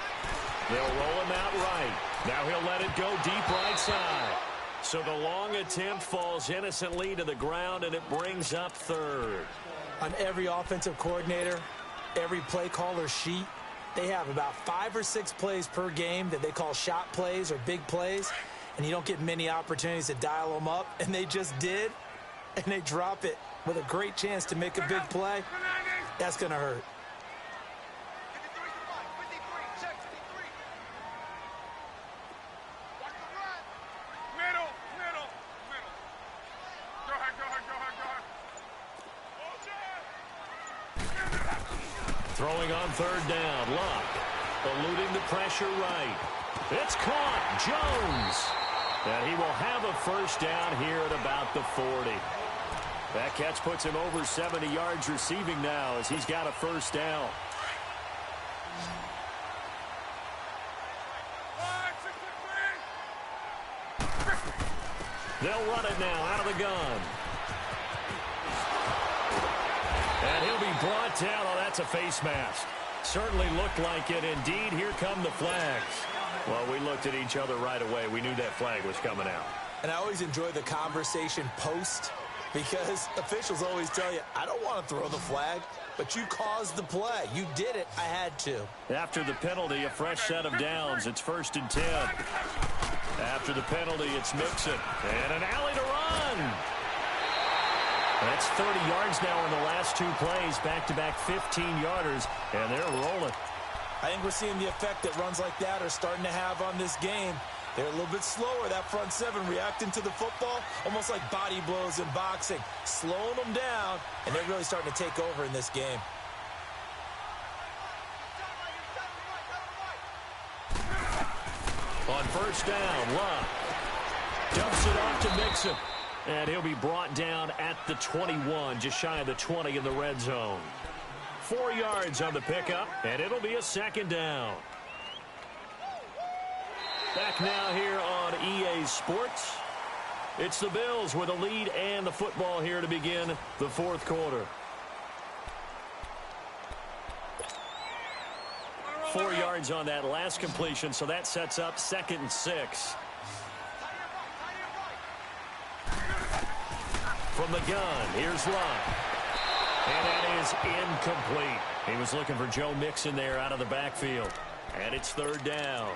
They'll roll him out right. Now he'll let it go deep right side. So the long attempt falls innocently to the ground, and it brings up third. On every offensive coordinator, every play caller sheet, they have about 5 or 6 plays per game that they call shot plays or big plays. And you don't get many opportunities to dial them up, and they just did, and they drop it with a great chance to make a big play. That's going to hurt. Throwing on third down, Locke eluding the pressure right. It's caught, Jones. And he will have a first down here at about the 40. That catch puts him over 70 yards receiving now as he's got a first down. They'll run it now out of the gun. And he'll be brought down. Oh, that's a face mask. Certainly looked like it. Indeed, here come the flags. Well, we looked at each other right away. We knew that flag was coming out. And I always enjoy the conversation post because officials always tell you, I don't want to throw the flag, but you caused the play. You did it. I had to. After the penalty, a fresh set of downs. It's 1st and 10. After the penalty, it's Mixon. And an alley to run. That's 30 yards now in the last 2 plays. Back-to-back 15-yarders, and they're rolling. I think we're seeing the effect that runs like that are starting to have on this game. They're a little bit slower, that front seven, reacting to the football, almost like body blows in boxing, slowing them down, and they're really starting to take over in this game. On first down, Locke dumps it off to Mixon, and he'll be brought down at the 21, just shy of the 20 in the red zone. 4 yards on the pickup, and it'll be a second down. Back now here on EA Sports. It's the Bills with a lead and the football here to begin the 4th quarter. 4 yards on that last completion, so that sets up 2nd and 6. From the gun, here's Locke. And that is incomplete. He was looking for Joe Mixon there out of the backfield. And it's 3rd down.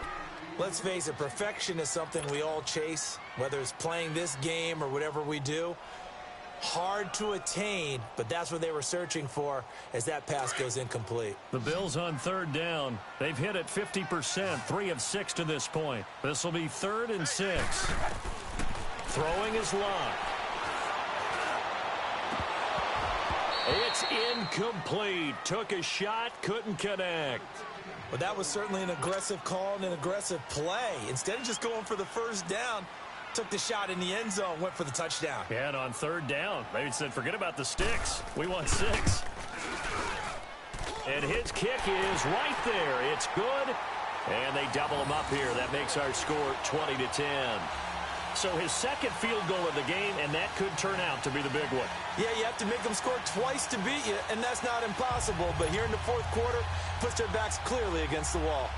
Let's face it, perfection is something we all chase, whether it's playing this game or whatever we do. Hard to attain, but that's what they were searching for as that pass goes incomplete. The Bills on third down. They've hit it 50%, 3 of 6 to this point. This will be 3rd and 6. Throwing is Locke. It's incomplete. Took a shot, couldn't connect. Well, that was certainly an aggressive call and an aggressive play. Instead of just going for the first down, took the shot in the end zone, went for the touchdown. Yeah, and on third down, they said, forget about the sticks. We want 6. And his kick is right there. It's good. And they double him up here. That makes our score 20-10. So his second field goal of the game, and that could turn out to be the big one. Yeah, you have to make them score twice to beat you, and that's not impossible. But here in the fourth quarter, puts their backs clearly against the wall.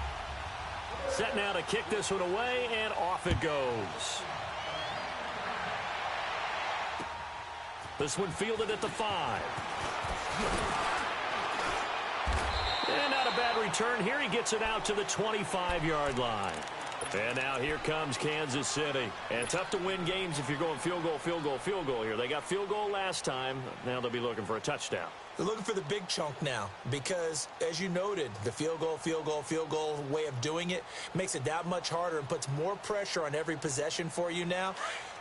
Set now to kick this one away, and off it goes. This one fielded at the 5. And not a bad return here. He gets it out to the 25-yard line. And now here comes Kansas City. And tough to win games if you're going field goal, field goal, field goal here. They got field goal last time. Now they'll be looking for a touchdown. They're looking for the big chunk now because, as you noted, the field goal way of doing it makes it that much harder and puts more pressure on every possession for you now.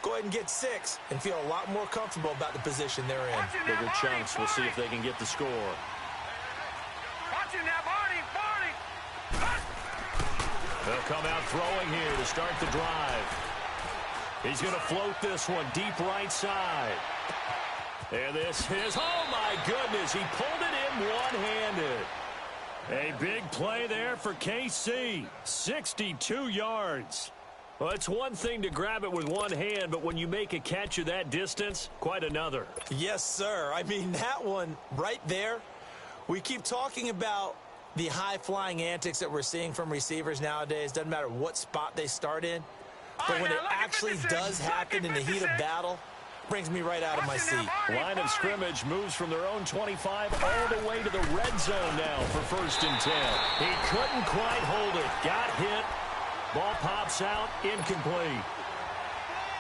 Go ahead and get 6 and feel a lot more comfortable about the position they're in. Bigger chunks. We'll see if they can get the score. They'll come out throwing here to start the drive. He's going to float this one deep right side. And this is, oh my goodness, he pulled it in one-handed. A big play there for KC, 62 yards. Well, it's one thing to grab it with one hand, but when you make a catch of that distance, quite another. Yes, sir. I mean, that one right there, we keep talking about the high-flying antics that we're seeing from receivers nowadays. Doesn't matter what spot they start in. But when it actually does happen in the heat of battle, brings me right out of my seat. Line of scrimmage moves from their own 25 all the way to the red zone now for 1st and 10. He couldn't quite hold it. Got hit. Ball pops out. Incomplete.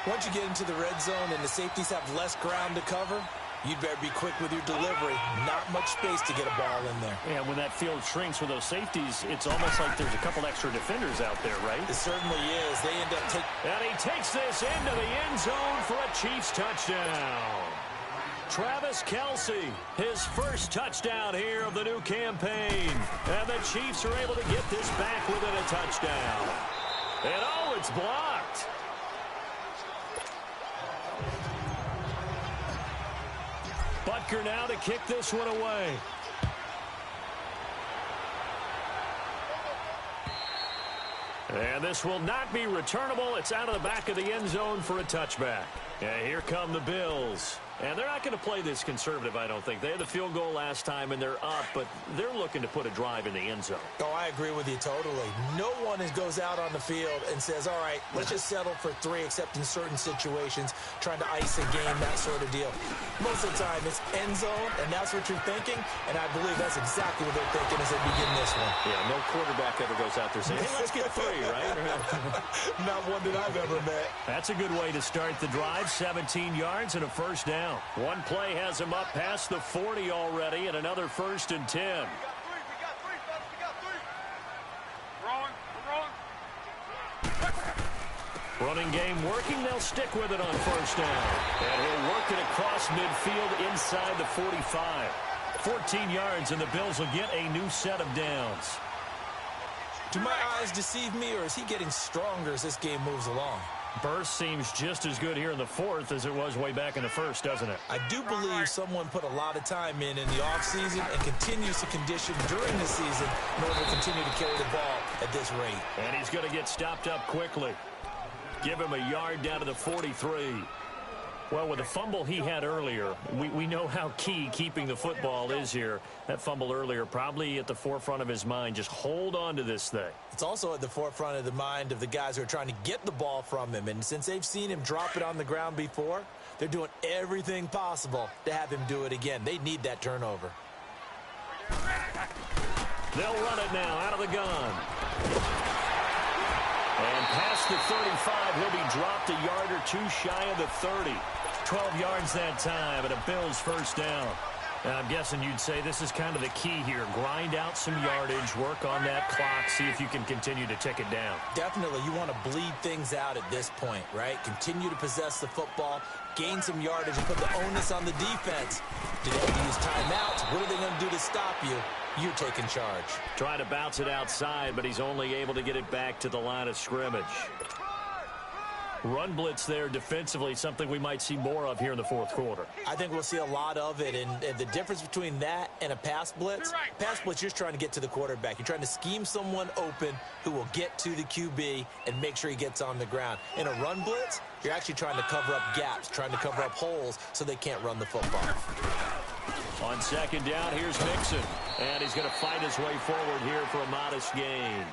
Once you get into the red zone and the safeties have less ground to cover, you'd better be quick with your delivery. Not much space to get a ball in there. Yeah, when that field shrinks with those safeties, it's almost like there's a couple extra defenders out there, right? It certainly is. They end up taking... And he takes this into the end zone for a Chiefs touchdown. Travis Kelce, his first touchdown here of the new campaign. And the Chiefs are able to get this back within a touchdown. And oh, it's blocked. Butker now to kick this one away. And this will not be returnable. It's out of the back of the end zone for a touchback. And here come the Bills. And they're not going to play this conservative, I don't think. They had the field goal last time, and they're up, but they're looking to put a drive in the end zone. Oh, I agree with you totally. No one goes out on the field and says, all right, let's just settle for 3, except in certain situations, trying to ice a game, that sort of deal. Most of the time, it's end zone, and that's what you're thinking, and I believe that's exactly what they're thinking as they begin this one. Yeah, no quarterback ever goes out there saying, hey, let's get 3, right? Not one that I've ever met. That's a good way to start the drive, 17 yards and a first down. One play has him up past the 40 already, and another 1st and 10. We got 3, fellas. We got 3. Running game working. They'll stick with it on first down. And he'll work it across midfield inside the 45. 14 yards, and the Bills will get a new set of downs. Do my eyes deceive me, or is he getting stronger as this game moves along? Burst seems just as good here in the 4th as it was way back in the 1st, doesn't it? I do believe someone put a lot of time in the offseason and continues to condition during the season in order to continue to carry the ball at this rate. And he's going to get stopped up quickly. Give him a yard down to the 43. Well, with the fumble he had earlier, we know how key keeping the football is here. That fumble earlier probably at the forefront of his mind. Just hold on to this thing. It's also at the forefront of the mind of the guys who are trying to get the ball from him. And since they've seen him drop it on the ground before, they're doing everything possible to have him do it again. They need that turnover. They'll run it now out of the gun. the 35. He'll be dropped a yard or two shy of the 30. 12 yards that time, and a Bills first down. Now, I'm guessing you'd say this is kind of the key here. Grind out some yardage, work on that clock, see if you can continue to tick it down. Definitely, you want to bleed things out at this point, right? Continue to possess the football, gain some yardage, and put the onus on the defense. Do they have to use timeouts? What are they going to do to stop you? You're taking charge. Trying to bounce it outside, but he's only able to get it back to the line of scrimmage. Run blitz there defensively, something we might see more of here in the fourth quarter. I think we'll see a lot of it, and the difference between that and a pass blitz, you're just trying to get to the quarterback. You're trying to scheme someone open who will get to the QB and make sure he gets on the ground. In a run blitz, you're actually trying to cover up gaps, trying to cover up holes so they can't run the football. On second down, here's Mixon, and he's going to fight his way forward here for a modest gain.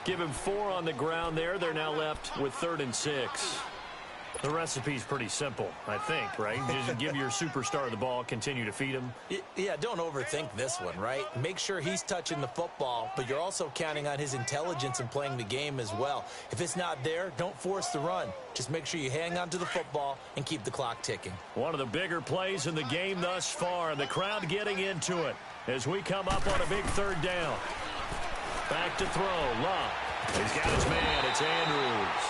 Give him 4 on the ground there. They're now left with 3rd and 6. The recipe's pretty simple, I think, right? Just give your superstar the ball, continue to feed him. Yeah, don't overthink this one, right? Make sure he's touching the football, but you're also counting on his intelligence in playing the game as well. If it's not there, don't force the run. Just make sure you hang on to the football and keep the clock ticking. One of the bigger plays in the game thus far, and the crowd getting into it as we come up on a big 3rd down. Back to throw, Love. He's got his man, it's Andrews.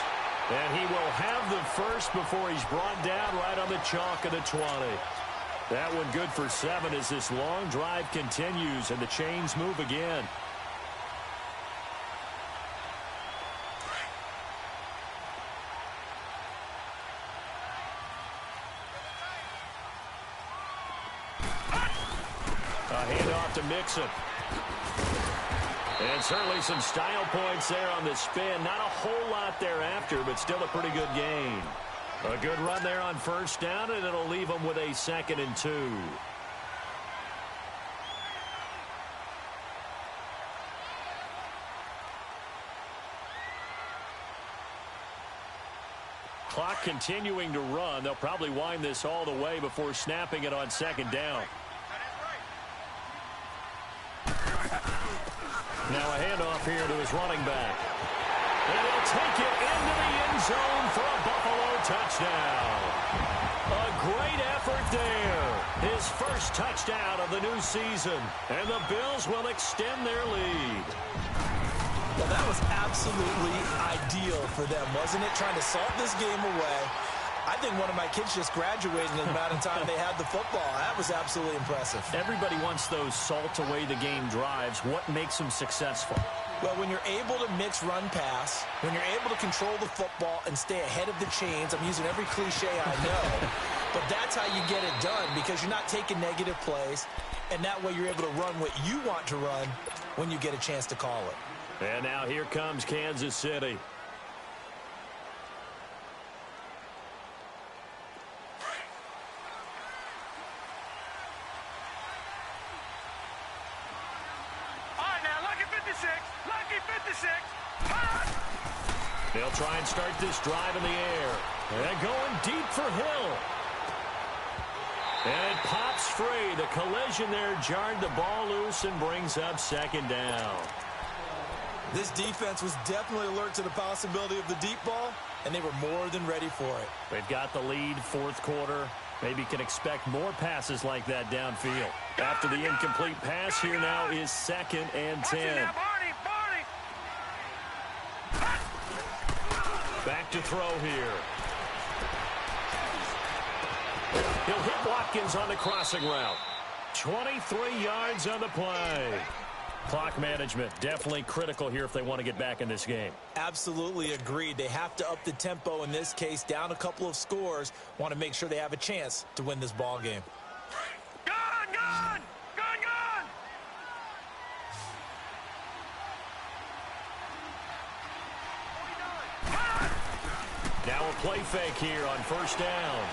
And he will have the first before he's brought down right on the chalk of the 20. That one good for 7 as this long drive continues and the chains move again. A handoff to Mixon. And certainly some style points there on the spin. Not a whole lot thereafter, but still a pretty good gain. A good run there on 1st down, and it'll leave them with a 2nd and 2. Clock continuing to run. They'll probably wind this all the way before snapping it on 2nd down. Now a handoff here to his running back. And he'll take it into the end zone for a Buffalo touchdown. A great effort there. His first touchdown of the new season. And the Bills will extend their lead. Well, that was absolutely ideal for them, wasn't it? Trying to salt this game away. I think one of my kids just graduated in the amount of time they had the football. That was absolutely impressive. Everybody wants those salt-away-the-game drives. What makes them successful? Well, when you're able to mix run-pass, when you're able to control the football and stay ahead of the chains, I'm using every cliche I know, but that's how you get it done because you're not taking negative plays, and that way you're able to run what you want to run when you get a chance to call it. And now here comes Kansas City. They'll try and start this drive in the air. And going deep for Hill. And it pops free. The collision there jarred the ball loose and brings up 2nd down. This defense was definitely alert to the possibility of the deep ball, and they were more than ready for it. They've got the lead, 4th quarter. Maybe can expect more passes like that downfield. After the incomplete pass, here now is 2nd and 10. Back to throw here. He'll hit Watkins on the crossing route. 23 yards on the play. Clock management definitely critical here if they want to get back in this game. Absolutely agreed. They have to up the tempo in this case, down a couple of scores. Want to make sure they have a chance to win this ball game. Now a play fake here on 1st down.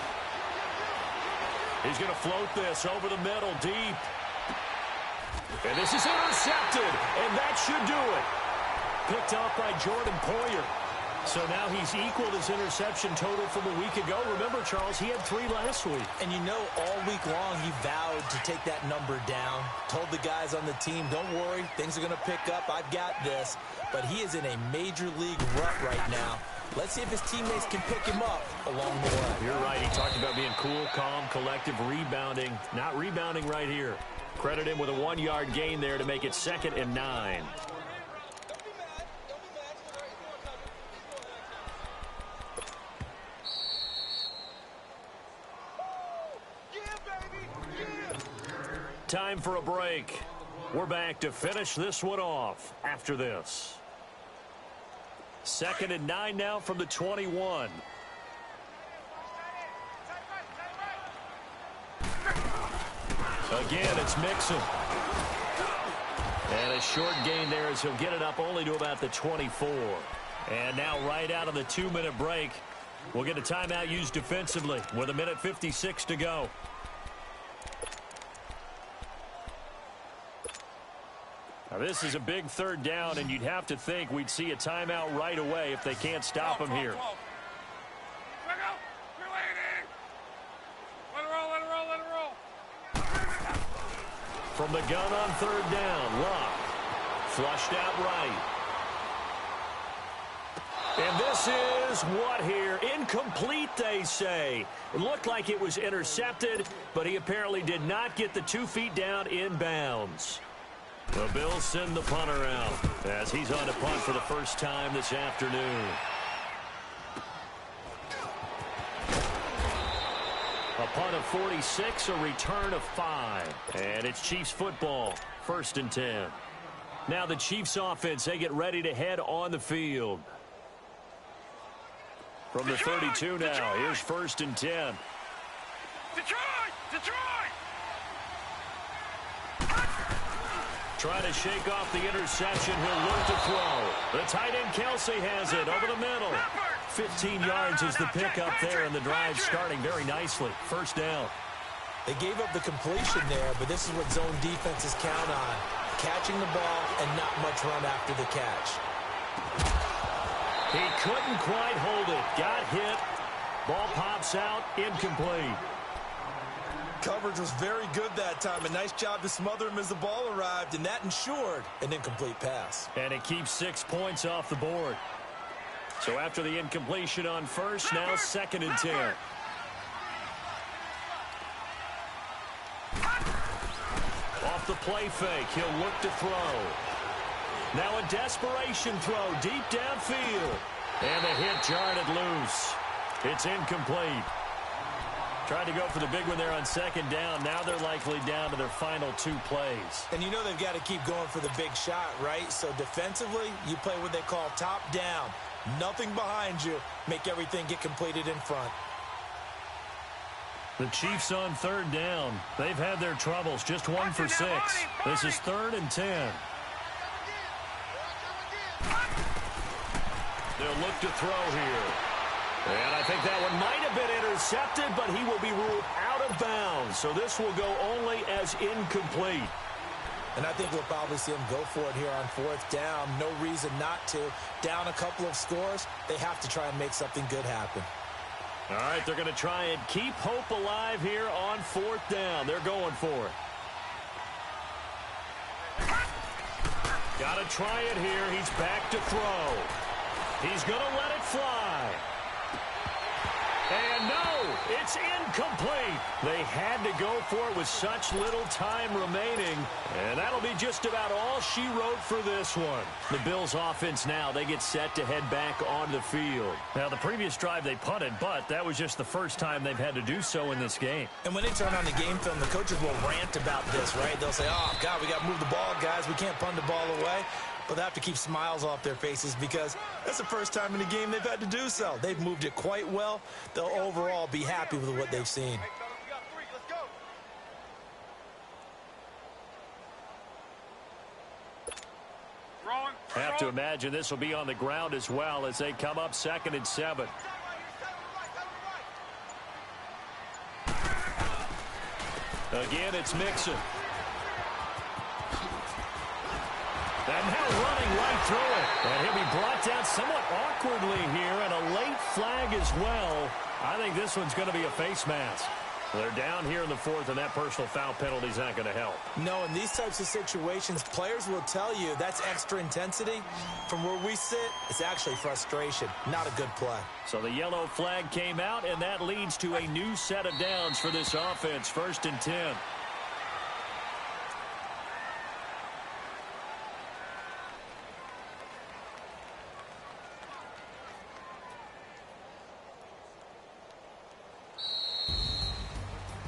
He's going to float this over the middle deep. And this is intercepted, and that should do it. Picked off by Jordan Poyer. So now he's equaled his interception total from a week ago. Remember, Charles, he had 3 last week. And you know, all week long he vowed to take that number down. Told the guys on the team, don't worry, things are going to pick up. I've got this. But he is in a major league rut right now. Let's see if his teammates can pick him up along the way. You're right. He talked about being cool, calm, collective, rebounding. Not rebounding right here. Credit him with a 1-yard gain there to make it 2nd and 9. Time for a break. We're back to finish this one off after this. 2nd and 9 now from the 21. Again, it's Mixon. And a short gain there as he'll get it up only to about the 24. And now right out of the 2-minute break, we'll get a timeout used defensively with 1:56 to go. Now, this is a big 3rd down, and you'd have to think we'd see a timeout right away if they can't stop him here. From the gun on 3rd down, Luck. Flushed out right. And this is what here? Incomplete, they say. It looked like it was intercepted, but he apparently did not get the 2 feet down in bounds. The Bills send the punter out as he's on to punt for the first time this afternoon. A punt of 46, a return of 5. And it's Chiefs football, 1st and 10. Now the Chiefs offense, they get ready to head on the field. From the 32 now, here's 1st and 10. Detroit! Trying to shake off the interception. He'll look to throw. The tight end Kelsey has it over the middle. 15 yards is the pickup there, and the drive starting very nicely. 1st down. They gave up the completion there, but this is what zone defenses count on. Catching the ball and not much run after the catch. He couldn't quite hold it. Got hit. Ball pops out. Incomplete. Coverage was very good that time. A nice job to smother him as the ball arrived, and that ensured an incomplete pass. And it keeps 6 points off the board. So after the incompletion on 1st, now 2nd and 10. Off the play fake, he'll look to throw. Now a desperation throw deep downfield. And the hit jarred it loose. It's incomplete. Tried to go for the big one there on 2nd down. Now they're likely down to their final 2 plays. And you know they've got to keep going for the big shot, right? So defensively, you play what they call top down. Nothing behind you. Make everything get completed in front. The Chiefs on 3rd down. They've had their troubles. Just 1 for 6. This is 3rd and 10. They'll look to throw here. And I think that one might have been intercepted, but he will be ruled out of bounds. So this will go only as incomplete. And I think we'll probably see him go for it here on 4th down. No reason not to. Down a couple of scores, they have to try and make something good happen. All right, they're going to try and keep hope alive here on 4th down. They're going for it. Got to try it here. He's back to throw. He's going to let it fly. And no, it's incomplete. They had to go for it with such little time remaining. And that'll be just about all she wrote for this one. The Bills offense now, they get set to head back on the field. Now, the previous drive they punted, but that was just the first time they've had to do so in this game. And when they turn on the game film, the coaches will rant about this, right? They'll say, oh, God, we got to move the ball, guys. We can't punt the ball away. But they have to keep smiles off their faces because that's the first time in the game they've had to do so. They've moved it quite well. They'll overall be happy with what they've seen. Have to imagine this will be on the ground as well as they come up 2nd and 7. Again, it's Mixon. And now running right through it. And he'll be brought down somewhat awkwardly here, and a late flag as well. I think this one's going to be a face mask. They're down here in the fourth, and that personal foul penalty is not going to help. No, in these types of situations, players will tell you that's extra intensity. From where we sit, it's actually frustration, not a good play. So the yellow flag came out, and that leads to a new set of downs for this offense. 1st and 10.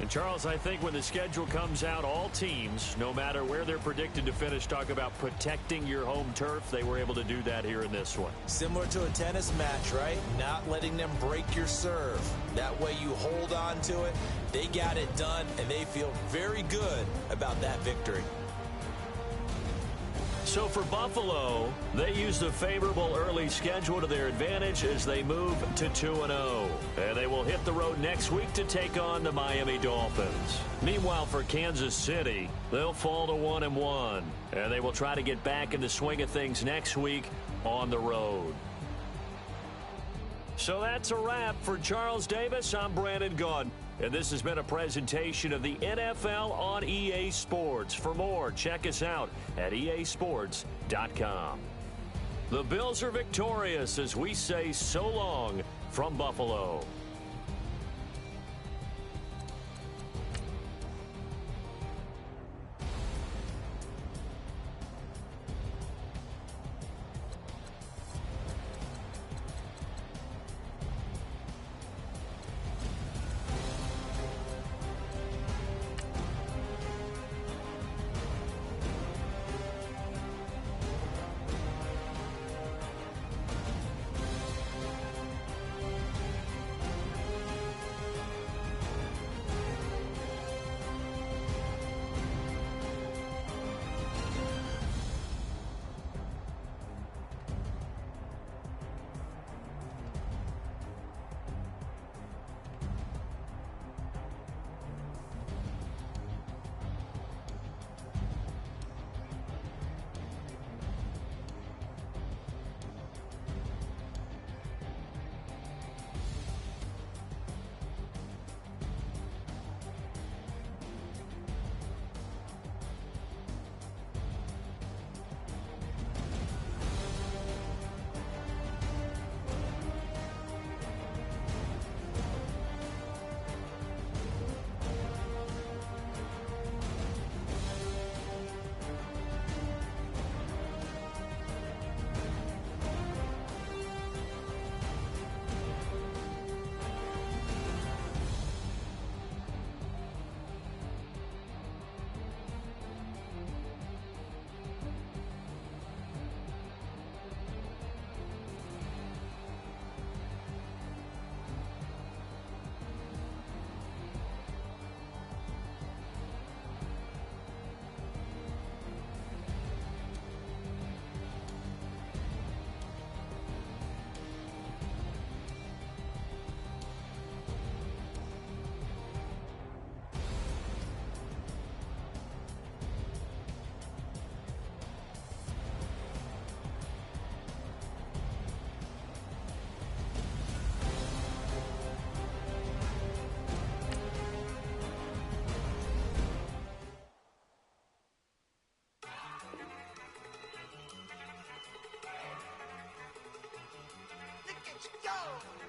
And, Charles, I think when the schedule comes out, all teams, no matter where they're predicted to finish, talk about protecting your home turf. They were able to do that here in this one. Similar to a tennis match, right? Not letting them break your serve. That way you hold on to it. They got it done, and they feel very good about that victory. So for Buffalo, they used a favorable early schedule to their advantage as they move to 2-0. And they will hit the road next week to take on the Miami Dolphins. Meanwhile, for Kansas City, they'll fall to 1-1. And they will try to get back in the swing of things next week on the road. So that's a wrap. For Charles Davis, I'm Brandon Gaudin. And this has been a presentation of the NFL on EA Sports. For more, check us out at easports.com. The Bills are victorious as we say so long from Buffalo. Go!